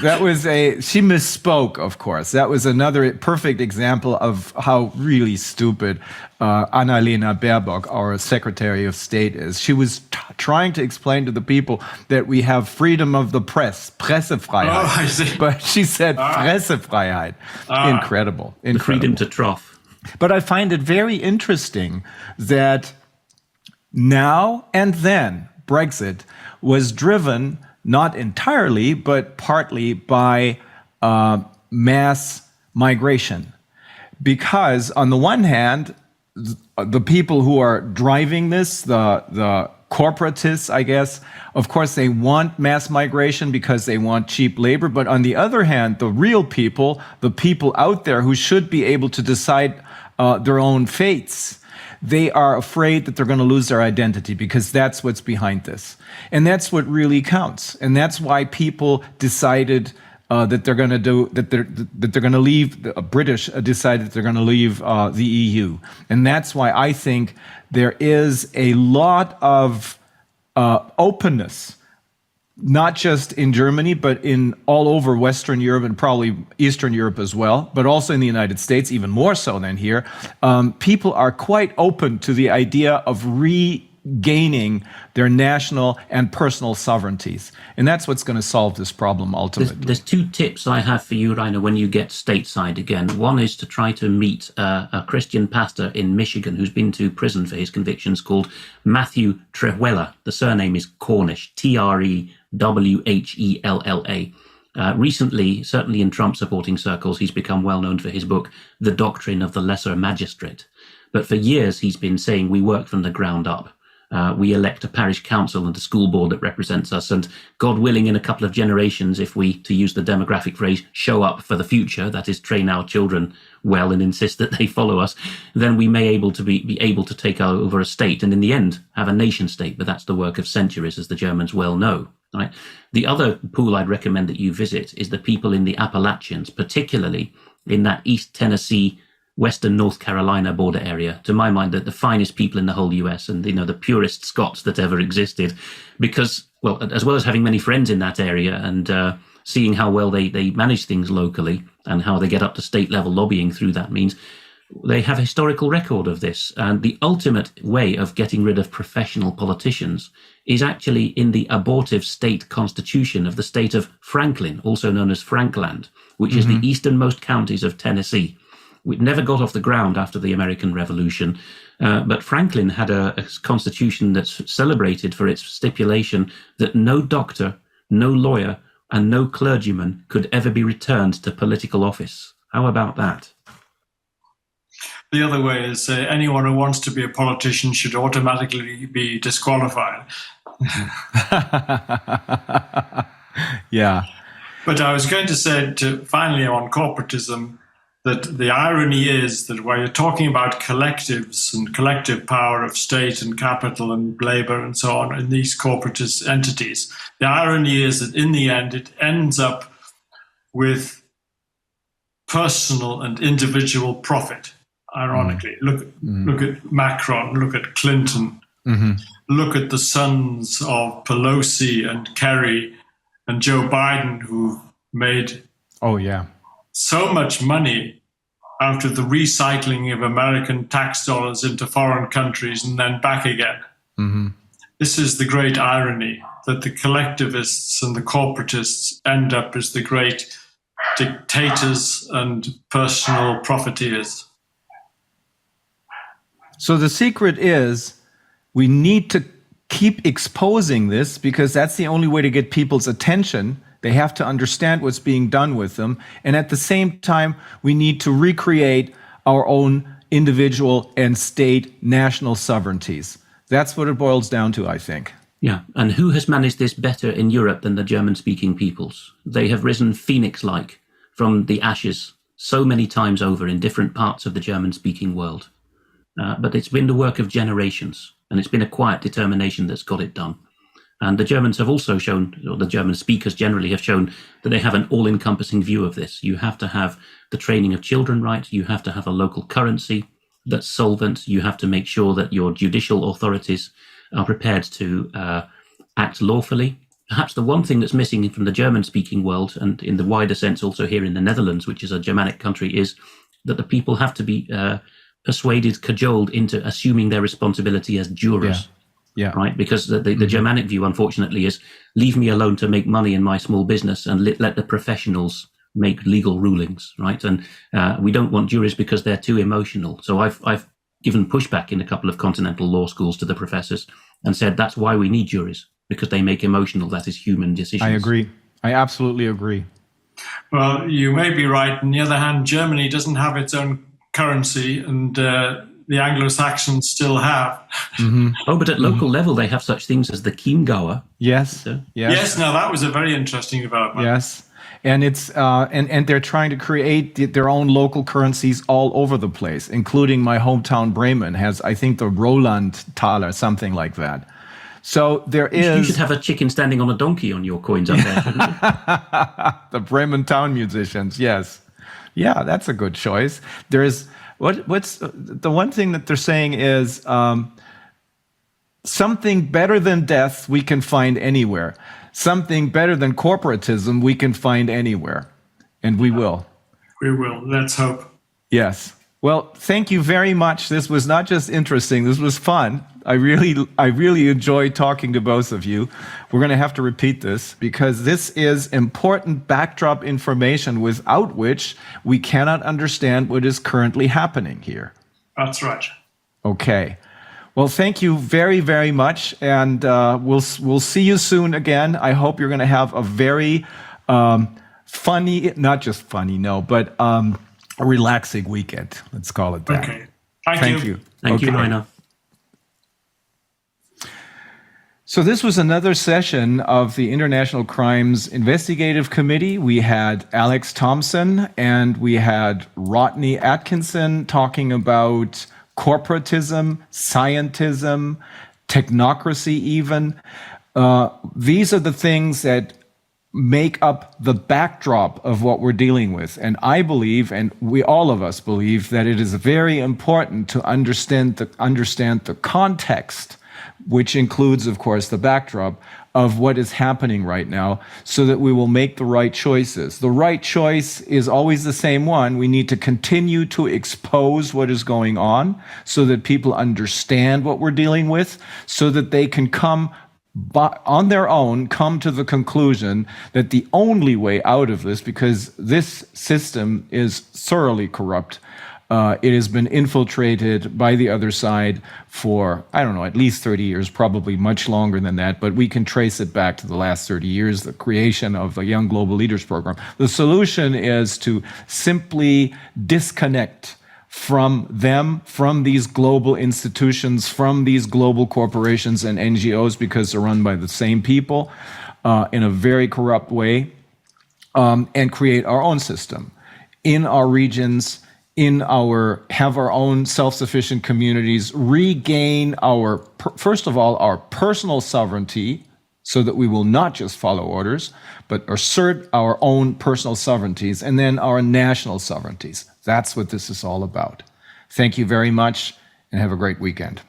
misspoke, of course. That was another perfect example of how really stupid Annalena Baerbock, our Secretary of State, is. She was trying to explain to the people that we have freedom of the press, Pressefreiheit. Oh, I see. But she said Fressefreiheit. Incredible. The freedom to trough. But I find it very interesting that now and then Brexit was driven not entirely, but partly by mass migration. Because on the one hand, the people who are driving this, the corporatists, I guess, of course, they want mass migration because they want cheap labor. But on the other hand, the real people, the people out there who should be able to decide their own fates, they are afraid that they're going to lose their identity because that's what's behind this. And that's what really counts. And that's why people decided that they're going to leave. The British decided that they're going to leave the EU. And that's why I think there is a lot of openness, not just in Germany, but in all over Western Europe and probably Eastern Europe as well, but also in the United States, even more so than here. People are quite open to the idea of regaining their national and personal sovereignties. And that's what's going to solve this problem ultimately. There's two tips I have for you, Rainer, when you get stateside again. One is to try to meet a Christian pastor in Michigan who's been to prison for his convictions called Matthew Trewhella. The surname is Cornish, Trewhella. Recently, certainly in Trump-supporting circles, he's become well known for his book, The Doctrine of the Lesser Magistrate. But for years, he's been saying we work from the ground up. We elect a parish council and a school board that represents us. And God willing, in a couple of generations, if we, to use the demographic phrase, show up for the future, that is, train our children well and insist that they follow us, then we may be able to take over a state and in the end have a nation state. But that's the work of centuries, as the Germans well know. Right. The other pool I'd recommend that you visit is the people in the Appalachians, particularly in that East Tennessee, Western North Carolina border area. To my mind, the finest people in the whole US and, the purest Scots that ever existed, because, well, as well as having many friends in that area and seeing how well they manage things locally and how they get up to state level lobbying through that means, they have a historical record of this. And the ultimate way of getting rid of professional politicians is actually in the abortive state constitution of the state of Franklin, also known as Frankland, which is the easternmost counties of Tennessee. It never got off the ground after the American Revolution, but Franklin had a constitution that's celebrated for its stipulation that no doctor, no lawyer, and no clergyman could ever be returned to political office. How about that? The other way is anyone who wants to be a politician should automatically be disqualified. Yeah. But I was going to say, finally on corporatism, that the irony is that while you're talking about collectives and collective power of state and capital and labor and so on in these corporatist entities, the irony is that in the end it ends up with personal and individual profit. Ironically, look at Macron, look at Clinton, look at the sons of Pelosi and Kerry and Joe Biden, who made so much money out of the recycling of American tax dollars into foreign countries and then back again. This is the great irony, that the collectivists and the corporatists end up as the great dictators and personal profiteers. So the secret is we need to keep exposing this, because that's the only way to get people's attention. They have to understand what's being done with them. And at the same time, we need to recreate our own individual and state national sovereignties. That's what it boils down to, I think. Yeah, and who has managed this better in Europe than the German-speaking peoples? They have risen phoenix-like from the ashes so many times over in different parts of the German-speaking world. But it's been the work of generations, and it's been a quiet determination that's got it done. And the Germans have also shown, or the German speakers generally have shown, that they have an all-encompassing view of this. You have to have the training of children right, you have to have a local currency that's solvent, you have to make sure that your judicial authorities are prepared to act lawfully. Perhaps the one thing that's missing from the German-speaking world, and in the wider sense also here in the Netherlands, which is a Germanic country, is that the people have to be persuaded, cajoled into assuming their responsibility as jurors. Yeah. Right, because the Germanic view, unfortunately, is leave me alone to make money in my small business and let the professionals make legal rulings, right? And we don't want juries because they're too emotional. So I've given pushback in a couple of continental law schools to the professors and said that's why we need juries, because they make emotional, that is human decisions. I agree. I absolutely agree. Well, you may be right. On the other hand, Germany doesn't have its own currency, and the Anglo-Saxons still have. Oh, but at local level, they have such things as the Chiemgauer. Yes. So. Yes. Now that was a very interesting development. Yes. And it's and they're trying to create their own local currencies all over the place, including my hometown Bremen has, I think, the Roland Thaler, something like that. So there is. You should have a chicken standing on a donkey on your coins up there, shouldn't you? The Bremen town musicians, yes. Yeah, that's a good choice. There is. What's the one thing that they're saying is something better than death we can find anywhere. Something better than corporatism we can find anywhere. And we will. We will. Let's hope. Yes. Well, thank you very much. This was not just interesting. This was fun. I really enjoyed talking to both of you. We're going to have to repeat this because this is important backdrop information without which we cannot understand what is currently happening here. That's right. Okay. Well, thank you very, very much. And we'll see you soon again. I hope you're going to have a very funny, not just funny, no, but a relaxing weekend. Let's call it that. Okay. Thank you. Thank you, Rainer. So this was another session of the International Crimes Investigative Committee. We had Alex Thomson and we had Rodney Atkinson talking about corporatism, scientism, technocracy even. These are the things that make up the backdrop of what we're dealing with. And I believe, and we all of us believe, that it is very important to understand the context, which includes, of course, the backdrop of what is happening right now, so that we will make the right choices. The right choice is always the same one. We need to continue to expose what is going on so that people understand what we're dealing with, so that they can come on their own, come to the conclusion that the only way out of this, because this system is thoroughly corrupt, it has been infiltrated by the other side for, I don't know, at least 30 years, probably much longer than that, but we can trace it back to the last 30 years, the creation of the Young Global Leaders Program. The solution is to simply disconnect from them, from these global institutions, from these global corporations and NGOs, because they're run by the same people in a very corrupt way. and create our own system in our regions, have our own self-sufficient communities, regain first of all, our personal sovereignty, so that we will not just follow orders, but assert our own personal sovereignties, and then our national sovereignties. That's what this is all about. Thank you very much, and have a great weekend.